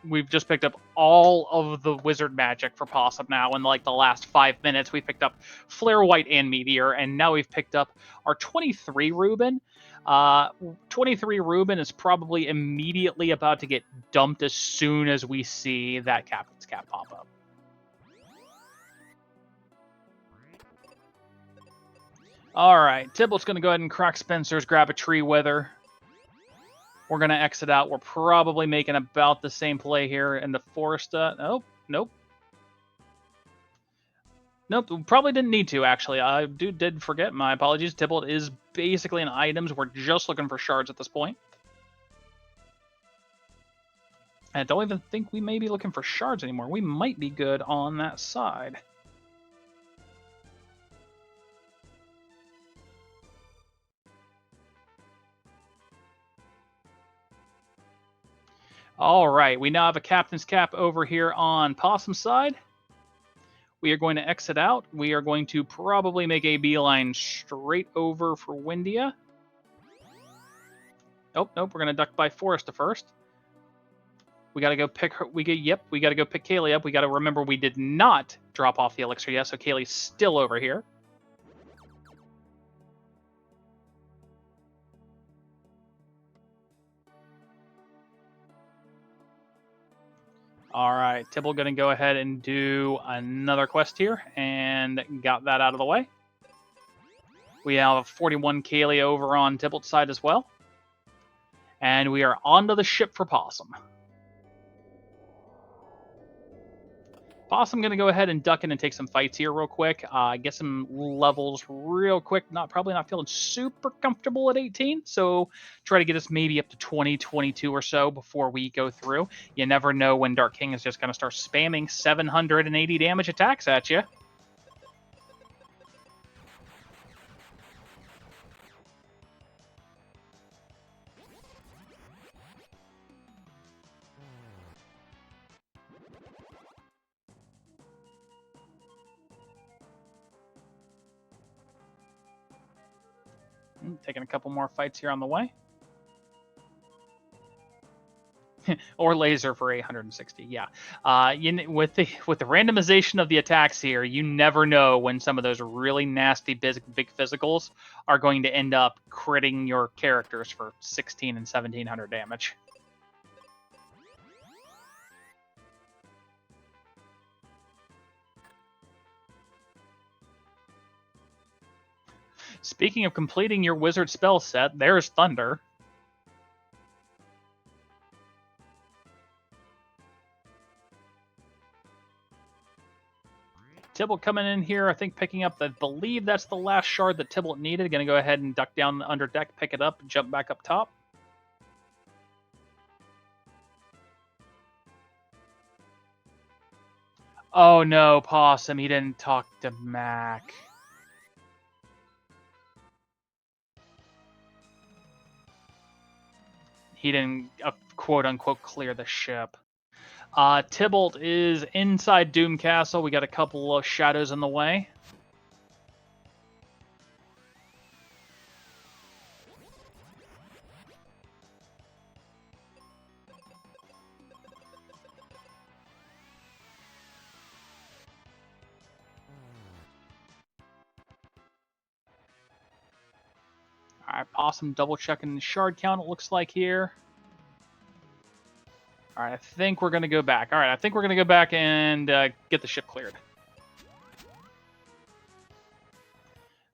we've just picked up all of the wizard magic for Possum now. In like the last 5 minutes, we picked up Flare White and Meteor, and now we've picked up our 23 Reuben. 23 Reuben is probably immediately about to get dumped as soon as we see that Captain's Cap pop up. All right, Tybalt's going to go ahead and crack Spencer's, grab a Tree Wither. We're going to exit out. We're probably making about the same play here in the forest. Oh, nope. Nope, probably didn't need to, actually. I did forget. My apologies. Tybalt is basically in items. We're just looking for shards at this point. I don't even think we may be looking for shards anymore. We might be good on that side. All right, we now have a Captain's Cap over here on Possum's side. We are going to exit out. We are going to probably make a beeline straight over for Windia. Nope, we're going to duck by Foresta first. We got to go pick her. We got to go pick Kaylee up. We got to remember we did not drop off the elixir yet, so Kaylee's still over here. All right, Tybalt going to go ahead and do another quest here, and got that out of the way. We have 41 Kaylee over on Tybalt's side as well. And we are onto the ship for Possum. Possum going to go ahead and duck in and take some fights here real quick. Get some levels real quick. Probably not feeling super comfortable at 18, so try to get us maybe up to 20, 22 or so before we go through. You never know when Dark King is just going to start spamming 780 damage attacks at you. Taking a couple more fights here on the way. Or laser for 860, yeah. With the randomization of the attacks here, you never know when some of those really nasty big physicals are going to end up critting your characters for 16 and 1700 damage. Speaking of completing your wizard spell set, there's Thunder. Tybalt coming in here, I think picking up, I believe that's the last shard that Tybalt needed. Going to go ahead and duck down under deck, pick it up, jump back up top. Oh no, Possum, he didn't talk to Mac. He didn't, quote-unquote, clear the ship. Tybalt is inside Doom Castle. We got a couple of shadows in the way. Alright, Possum double checking the shard count, it looks like here. Alright, I think we're going to go back. Alright, I think we're going to go back and get the ship cleared.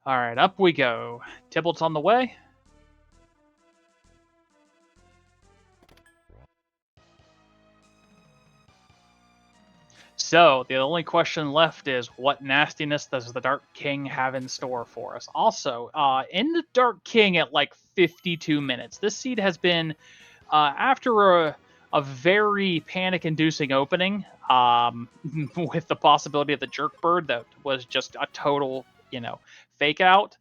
Alright, up we go. Tybalt's on the way. So, the only question left is, what nastiness does the Dark King have in store for us? Also, in the Dark King at like 52 minutes, this seed has been, after a very panic-inducing opening, with the possibility of the jerk bird that was just a total, fake out.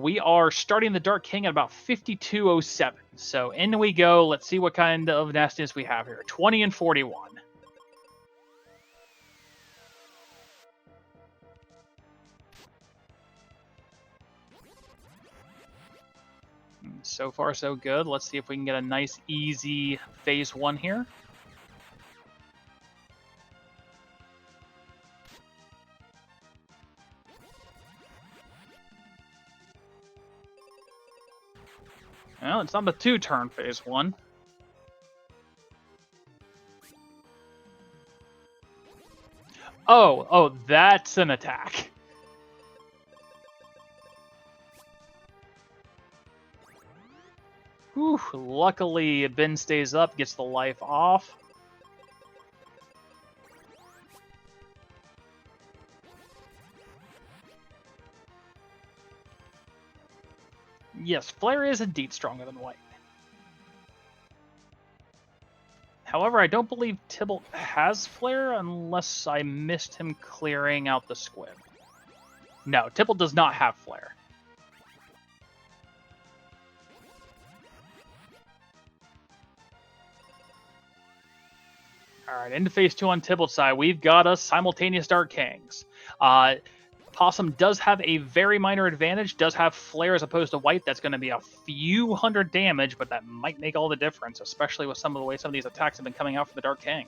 We are starting the Dark King at about 5207. So in we go. Let's see what kind of nastiness we have here. 20 and 41. So far, so good. Let's see if we can get a nice, easy phase 1 here. Well, it's not a 2-turn phase 1. Oh, that's an attack. Whew, luckily, Ben stays up, gets the life off. Yes, Flare is indeed stronger than White. However, I don't believe Tybalt has Flare unless I missed him clearing out the squib. No, Tybalt does not have Flare. Alright, into phase 2 on Tybalt's side, we've got us simultaneous Dark Kings. Possum does have a very minor advantage, does have Flare as opposed to White. That's going to be a few hundred damage, but that might make all the difference, especially with some of the way some of these attacks have been coming out from the Dark King.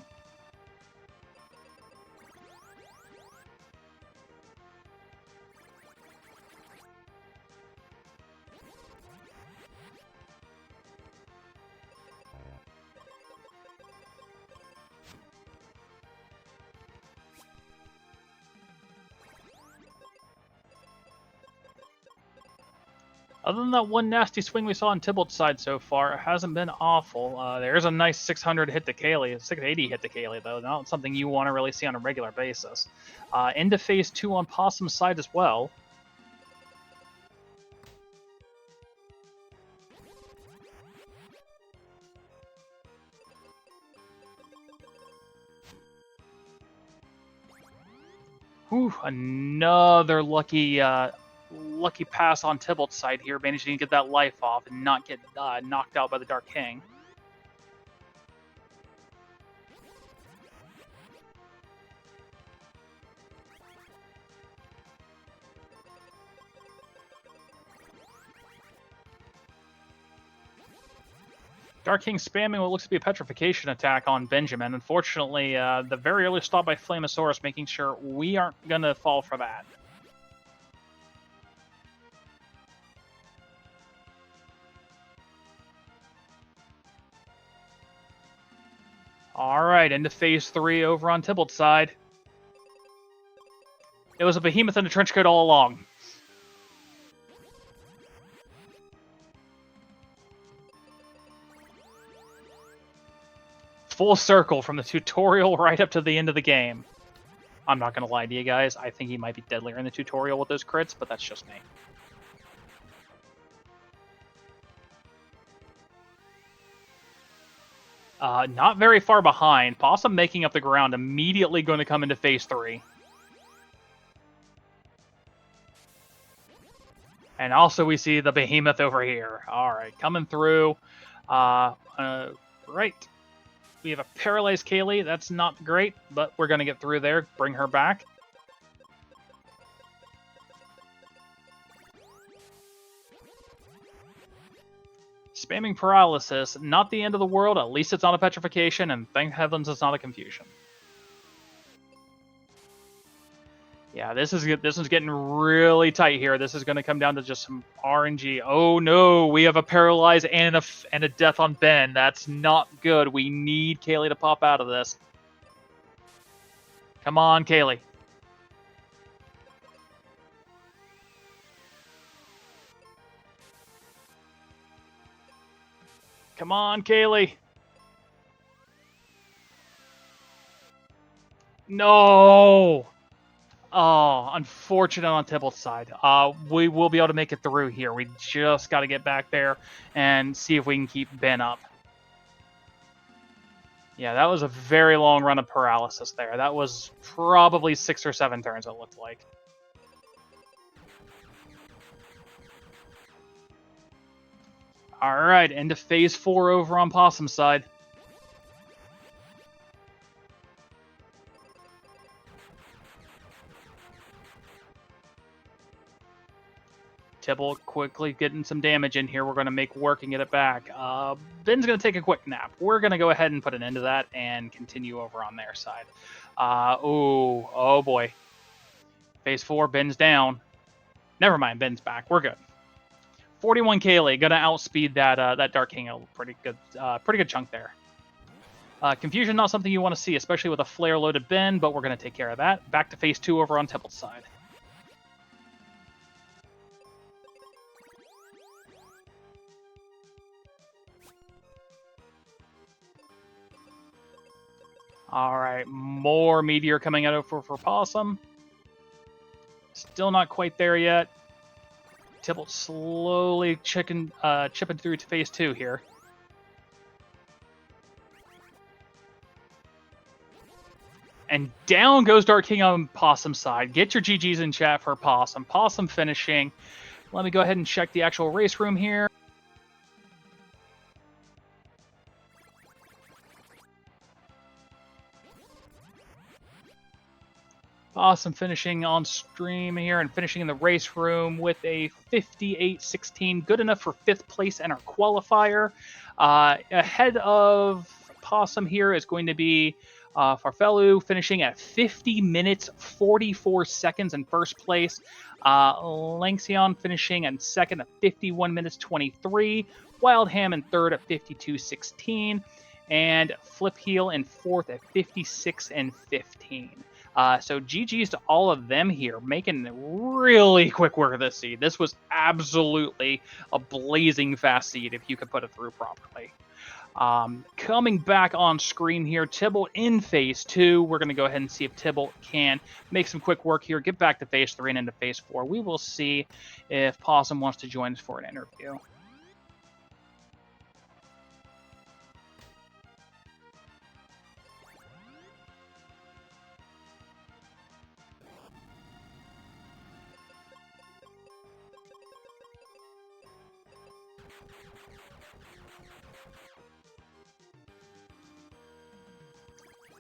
Other than that one nasty swing we saw on Tybalt's side so far, it hasn't been awful. There's a nice 600 hit to Kaylee, 680 hit to Kaylee, though. Not something you want to really see on a regular basis. Into phase 2 on Possum's side as well. Whew, another lucky pass on Tybalt's side here, managing to get that life off and not get knocked out by the Dark King. Dark King spamming what looks to be a petrification attack on Benjamin. Unfortunately, the very early stop by Flamosaurus, making sure we aren't going to fall for that. Alright, into phase 3 over on Tybalt's side. It was a behemoth in the trench coat all along. Full circle from the tutorial right up to the end of the game. I'm not going to lie to you guys, I think he might be deadlier in the tutorial with those crits, but that's just me. Not very far behind. Possum making up the ground, immediately going to come into phase 3. And also we see the behemoth over here. Alright, coming through. Right. We have a paralyzed Kaylee. That's not great, but we're going to get through there. Bring her back. Spamming paralysis, not the end of the world. At least it's not a petrification, and thank heavens it's not a confusion. Yeah, this is getting really tight here. This is going to come down to just some RNG. Oh no, we have a paralyze and a death on Ben. That's not good. We need Kaylee to pop out of this. Come on, Kaylee. Come on, Kaylee. No! Oh, unfortunate on Tybalt's side. We will be able to make it through here. We just got to get back there and see if we can keep Ben up. Yeah, that was a very long run of paralysis there. That was probably 6 or 7 turns, it looked like. Alright, into phase 4 over on Possum's side. Tibble quickly getting some damage in here. We're going to make work and get it back. Ben's going to take a quick nap. We're going to go ahead and put an end to that and continue over on their side. Oh boy. Phase 4, Ben's down. Never mind, Ben's back. We're good. 41 Kaylee, going to outspeed that Dark King a pretty good chunk there. Confusion, not something you want to see, especially with a flare-loaded Ben, but we're going to take care of that. Back to phase 2 over on Tibble's side. Alright, more Meteor coming out for Possum. Still not quite there yet. Tibble slowly chipping through to phase 2 here. And down goes Dark King on Possum's side. Get your GGs in chat for Possum. Possum finishing. Let me go ahead and check the actual race room here. Possum finishing on stream here and finishing in the race room with a 58-16. Good enough for 5th place in our qualifier. Ahead of Possum here is going to be Farfelu finishing at 50 minutes 44 seconds in 1st place. Lanxion finishing in 2nd at 51 minutes 23. Wildham in 3rd at 52-16. And Flip Heel in 4th at 56 and 15. So GG's to all of them here, making really quick work of this seed. This was absolutely a blazing fast seed if you could put it through properly. Coming back on screen here, Tibble in phase 2. We're going to go ahead and see if Tibble can make some quick work here, get back to phase 3 and into phase 4. We will see if Possum wants to join us for an interview.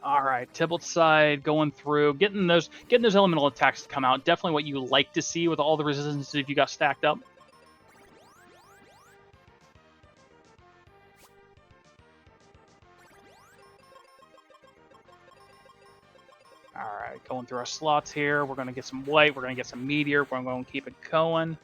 All right, Tibble's side going through, getting those elemental attacks to come out. Definitely what you like to see with all the resistances if you got stacked up. All right, going through our slots here. We're going to get some white. We're going to get some meteor. We're going to keep it going.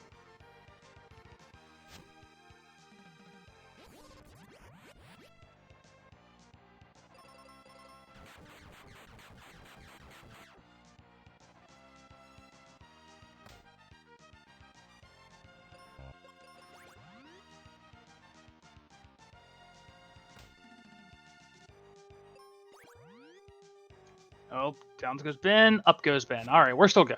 Oh, down goes Ben, up goes Ben. All right, we're still good.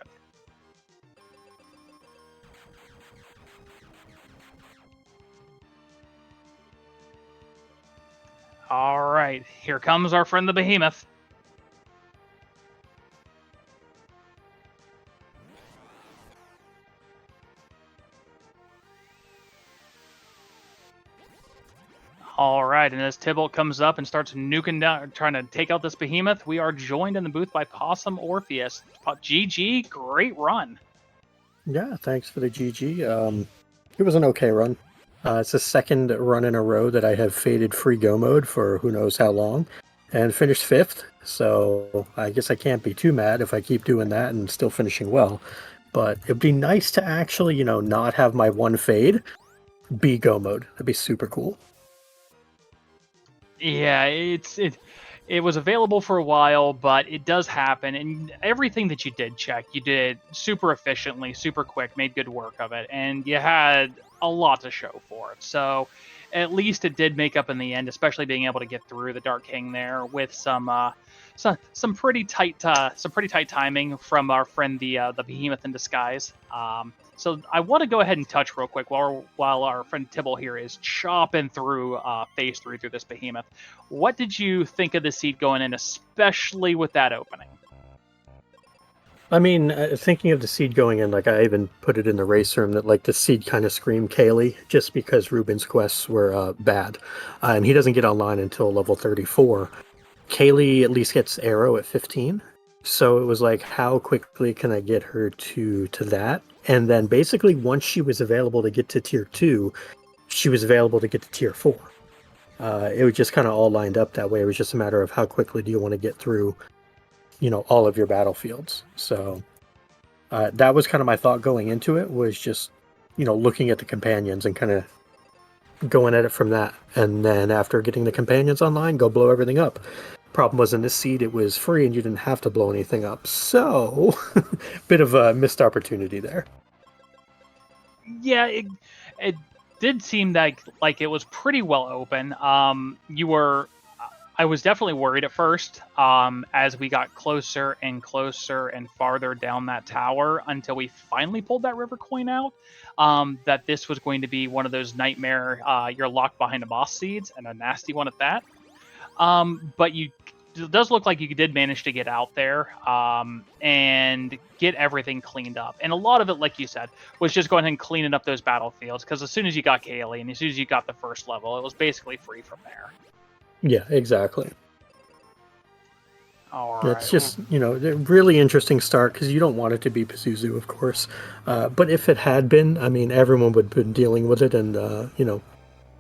All right, here comes our friend the Behemoth. All right, and as Tibble comes up and starts nuking down, trying to take out this Behemoth, we are joined in the booth by Possum Orpheus. GG, great run. Yeah, thanks for the GG. It was an okay run. It's the 2nd run in a row that I have faded free go mode for who knows how long, and finished 5th. So I guess I can't be too mad if I keep doing that and still finishing well. But it'd be nice to actually, not have my one fade be go mode. That'd be super cool. Yeah, it was available for a while, but it does happen. And everything that you did check, you did super efficiently, super quick, made good work of it, and you had a lot to show for it. So at least it did make up in the end, especially being able to get through the Dark King there with some pretty tight timing from our friend the Behemoth in disguise. So I want to go ahead and touch real quick while our friend Tibble here is chopping through phase 3 through this behemoth. What did you think of the seed going in, especially with that opening? I mean, thinking of the seed going in, like I even put it in the race room that like the seed kind of screamed Kaylee just because Ruben's quests were bad, and he doesn't get online until level 34. Kaylee at least gets arrow at 15, so it was like, how quickly can I get her to that? And then basically once she was available to get to tier 2, she was available to get to tier 4. It was just kind of all lined up that way. It was just a matter of how quickly do you want to get through, all of your battlefields. So that was kind of my thought going into it, was just, looking at the companions and kind of going at it from that. And then after getting the companions online, go blow everything up. Problem was, in this seed, it was free and you didn't have to blow anything up. So, bit of a missed opportunity there. Yeah, it did seem like it was pretty well open. I was definitely worried at first as we got closer and closer and farther down that tower until we finally pulled that river coin out, that this was going to be one of those nightmare, you're locked behind a boss seeds, and a nasty one at that. But it does look like you did manage to get out there and get everything cleaned up. And a lot of it, like you said, was just going ahead and cleaning up those battlefields, because as soon as you got Kaylee and as soon as you got the first level, it was basically free from there. Yeah, exactly. All right. It's just, a really interesting start because you don't want it to be Pazuzu, of course. But if it had been, I mean, everyone would have been dealing with it and,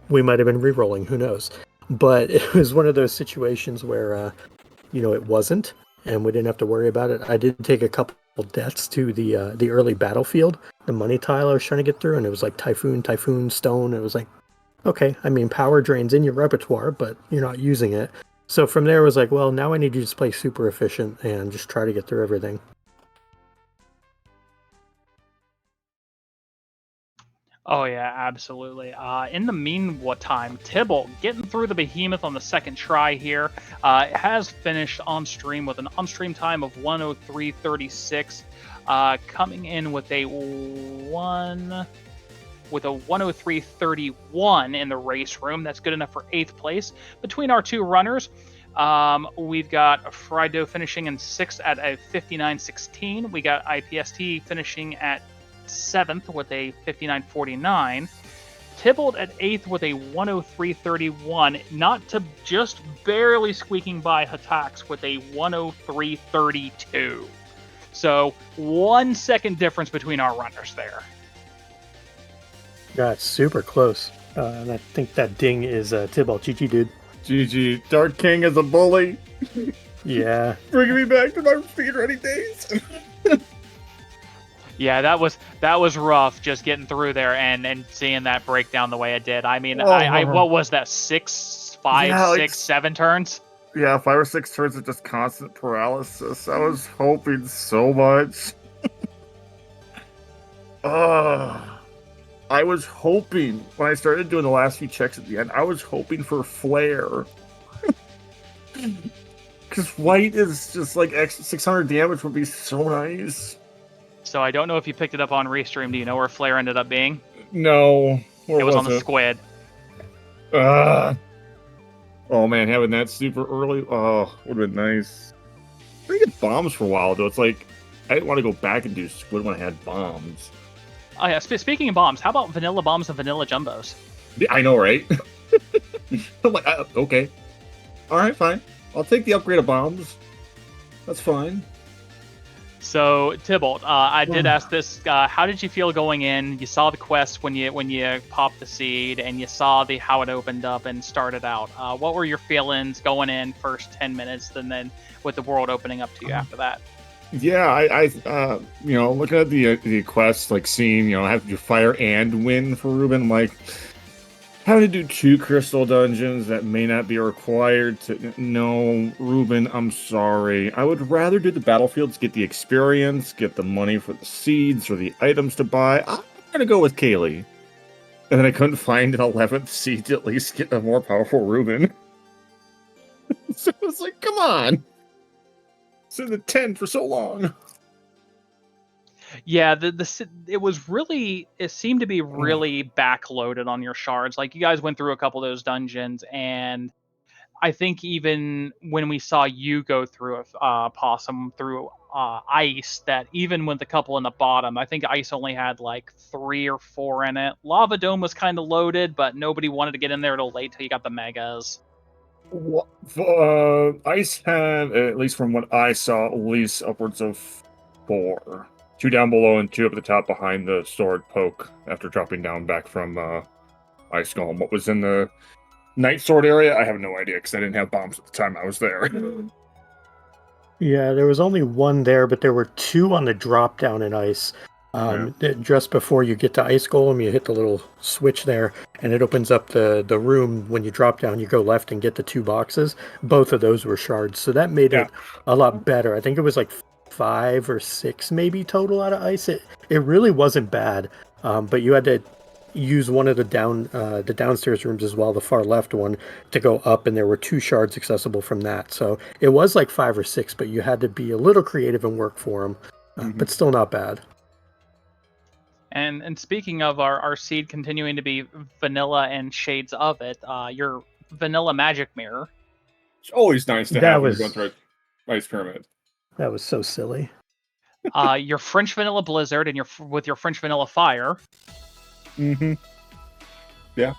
we might have been re-rolling, who knows. But it was one of those situations where, it wasn't, and we didn't have to worry about it. I did take a couple deaths to the early battlefield, the money tile I was trying to get through, and it was like Typhoon, Stone. It was like, okay, I mean, power drain's in your repertoire, but you're not using it. So from there, it was like, well, now I need to just play super efficient and just try to get through everything. Oh yeah, absolutely. In the meantime, Tibble getting through the behemoth on the second try here, has finished on stream with an on-stream time of 103.36, coming in with a 103.31 in the race room. That's good enough for 8th place. Between our two runners, we've got Frido finishing in 6th at a 59.16. We got IPST finishing at 7th with a 59.49. Tybalt at 8th with a 103.31, not to just barely squeaking by Hatax with a 103.32. So 1 second difference between our runners there. Yeah, it's super close. And I think that ding is Tybalt. GG, dude. GG. Dark King is a bully. Yeah. Bringing me back to my speedrunning days. Yeah, that was rough, just getting through there and seeing that breakdown the way it did. I mean, I what was that, 7 turns? Yeah, 5 or 6 turns of just constant paralysis. I was hoping so much. I was hoping, when I started doing the last few checks at the end, I was hoping for Flare. Because white is just like 600 damage would be so nice. So I don't know if you picked it up on Restream. Do you know where Flare ended up being? No. It was on the squid. Oh man, having that super early, would have been nice. I didn't get bombs for a while though. It's like, I didn't want to go back and do squid when I had bombs. Oh yeah, speaking of bombs, how about vanilla bombs and vanilla jumbos? Yeah, I know, right? I'm like, okay. Alright, fine. I'll take the upgrade of bombs. That's fine. So, Tybalt, I did ask this. How did you feel going in? You saw the quest when you popped the seed, and you saw how it opened up and started out. What were your feelings going in first 10 minutes, and then with the world opening up to you after that? Yeah, I looking at the quest, like seeing, have to do fire and wind for Ruben, I'm like, having to do 2 crystal dungeons that may not be required to... No, Ruben, I'm sorry. I would rather do the battlefields, get the experience, get the money for the seeds or the items to buy. I'm gonna go with Kaylee. And then I couldn't find an 11th seed to at least get a more powerful Ruben. So it was like, come on! It's in the 10 for so long. Yeah, it seemed to be really backloaded on your shards. Like you guys went through a couple of those dungeons, and I think even when we saw you go through Possum through ice, that even with the couple in the bottom, I think ice only had like 3 or 4 in it. Lava Dome was kind of loaded, but nobody wanted to get in there till late till you got the megas. Ice had, at least from what I saw, at least upwards of 4. 2 down below and 2 up at the top behind the sword poke after dropping down back from Ice Golem. What was in the Night Sword area? I have no idea because I didn't have bombs at the time I was there. Yeah, there was only 1 there, but there were 2 on the drop down in ice. Just before you get to Ice Golem, you hit the little switch there, and it opens up the room. When you drop down, you go left and get the 2 boxes. Both of those were shards, so that made it a lot better. I think it was like 5 or 6 maybe total out of ice. It really wasn't bad, but you had to use one of the downstairs rooms as well, the far left one, to go up, and there were 2 shards accessible from that. So it was like 5 or 6, but you had to be a little creative and work for them, but still not bad. And speaking of our seed continuing to be vanilla and shades of it, your vanilla magic mirror. It's always nice to have when you're going through Ice Pyramid. That was so silly. Your French vanilla blizzard and with your French vanilla fire. Yeah.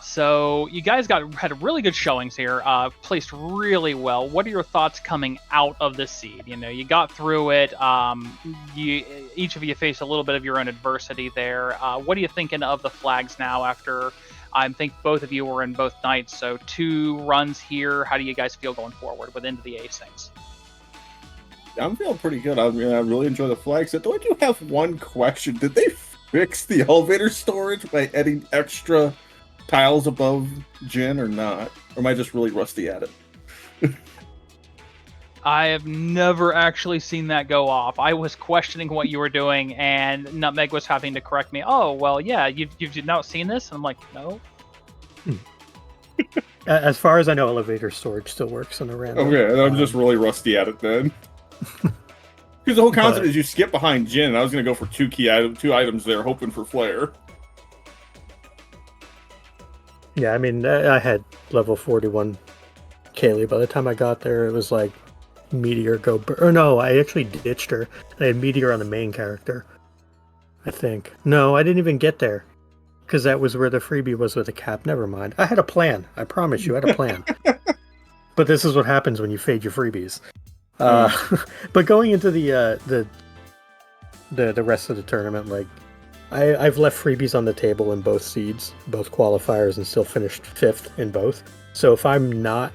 So you guys had really good showings here, placed really well. What are your thoughts coming out of the seed? You know, you got through it. Each of you faced a little bit of your own adversity there. What are you thinking of the flags now after, I think both of you were in both nights, so 2 runs here. How do you guys feel going forward with Into the Acings? I'm feeling pretty good. I mean, I really enjoy the flags. Though I do have one question. Did they fix the elevator storage by adding extra tiles above Jin or not? Or am I just really rusty at it? I have never actually seen that go off. I was questioning what you were doing, and Nutmeg was having to correct me. Oh, well, yeah, you've not seen this? And I'm like, no. As far as I know, elevator storage still works on the random. Okay, I'm just really rusty at it then. Because the whole concept is you skip behind Jin, and I was going to go for 2 items there, hoping for Flare. Yeah, I mean, I had level 41 Kaylee. By the time I got there, it was like Meteor go... Or no, I actually ditched her. I had Meteor on the main character, I think. No, I didn't even get there, because that was where the freebie was with the cap. Never mind. I had a plan. I promise you, I had a plan. But this is what happens when you fade your freebies. But going into the rest of the tournament, like, I've left freebies on the table in both seeds, both qualifiers, and still finished 5th in both. So if I'm not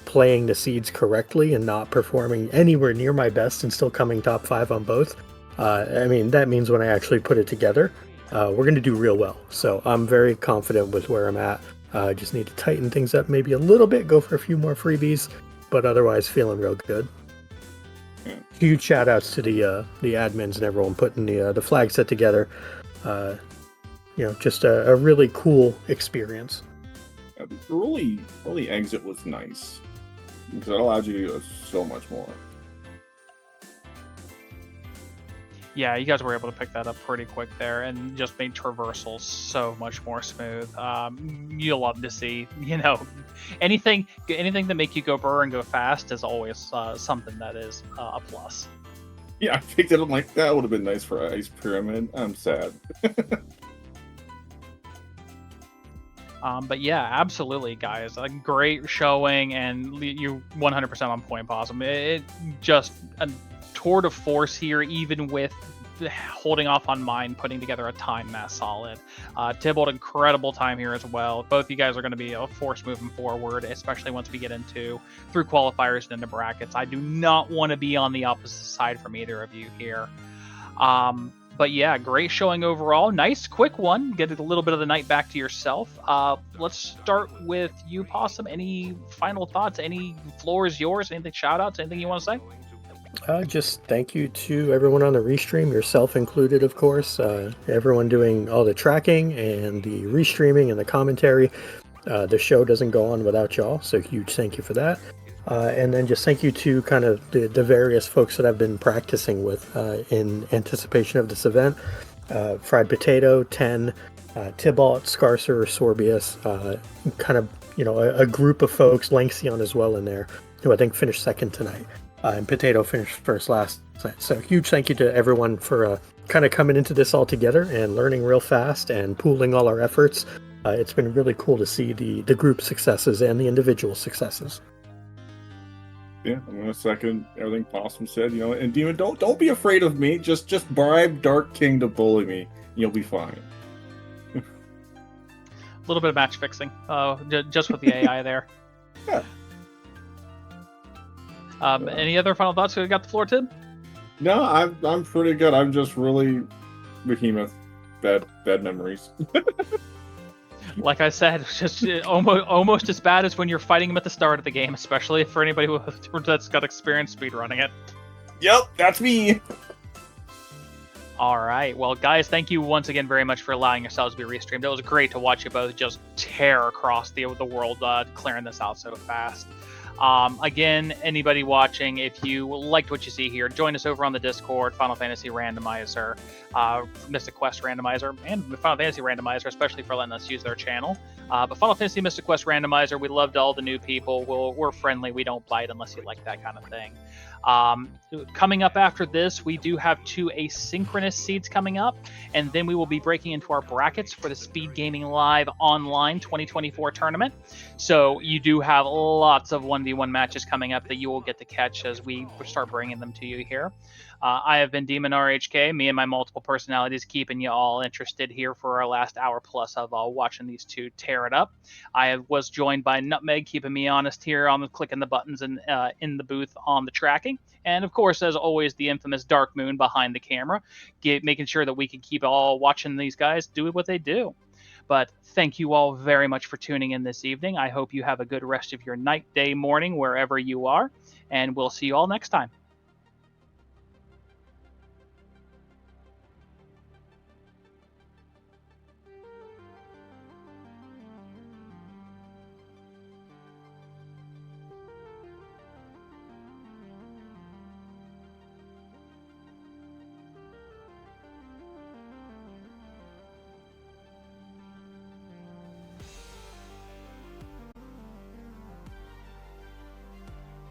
playing the seeds correctly and not performing anywhere near my best and still coming top 5 on both, I mean, that means when I actually put it together, we're going to do real well. So I'm very confident with where I'm at. I just need to tighten things up maybe a little bit, go for a few more freebies, but otherwise feeling real good. Huge shout outs to the admins and everyone putting the flag set together. Just a really cool experience. Yeah, the early exit was nice because it allowed you to do so much more. Yeah, you guys were able to pick that up pretty quick there and just made traversals so much more smooth. You'll love to see, anything that make you go burr and go fast is always something that is a plus. Yeah, I picked it up like that would have been nice for Ice Pyramid. I'm sad. But yeah, absolutely, guys. A great showing, and you 100% on point, Possum. It just a tour de force here, even with holding off on mine, putting together a time that solid. Tybalt, incredible time here as well. Both you guys are going to be a force moving forward, especially once we get through qualifiers and into brackets. I do not want to be on the opposite side from either of you here. But yeah, great showing overall. Nice quick one. Get a little bit of the night back to yourself. Let's start with you, Possum. Any final thoughts? Any floor is yours? Anything, shout outs? Anything you want to say? Just thank you to everyone on the restream, yourself included, of course. Everyone doing all the tracking and the restreaming and the commentary. The show doesn't go on without y'all, so huge thank you for that. And then just thank you to kind of the various folks that I've been practicing with in anticipation of this event. Fried Potato, 10, Tybalt, Scarcer, Sorbius, kind of, a group of folks, Lanxion as well in there, who I think finished second tonight. And Potato finished first last night. So huge thank you to everyone for kind of coming into this all together and learning real fast and pooling all our efforts. It's been really cool to see the group successes and the individual successes. Yeah, I'm gonna second everything Possum said. And Demon, don't be afraid of me. Just bribe Dark King to bully me. You'll be fine. A little bit of match fixing, just with the AI there. Yeah. Any other final thoughts? We got the floor, Tim? No, I'm pretty good. I'm just really Behemoth. Bad memories. Like I said, just almost as bad as when you're fighting him at the start of the game, especially for anybody that's got experience speedrunning it. Yep, that's me. All right. Well, guys, thank you once again very much for allowing yourselves to be restreamed. It was great to watch you both just tear across the world, clearing this out so fast. Again, anybody watching, if you liked what you see here, join us over on the Discord, Final Fantasy Randomizer, Mystic Quest Randomizer, and Final Fantasy Randomizer, especially for letting us use their channel. But Final Fantasy Mystic Quest Randomizer, we loved all the new people. We're friendly. We don't bite unless you like that kind of thing. Coming up after this, we do have 2 asynchronous seeds coming up, and then we will be breaking into our brackets for the Speed Gaming Live Online 2024 tournament. So you do have lots of 1v1 matches coming up that you will get to catch as we start bringing them to you here. I have been Demon RHK, me and my multiple personalities, keeping you all interested here for our last hour plus of watching these two tear it up. I was joined by Nutmeg, keeping me honest here on the clicking the buttons and in the booth on the tracking. And of course, as always, the infamous Dark Moon behind the camera, making sure that we can keep all watching these guys do what they do. But thank you all very much for tuning in this evening. I hope you have a good rest of your night, day, morning, wherever you are. And we'll see you all next time.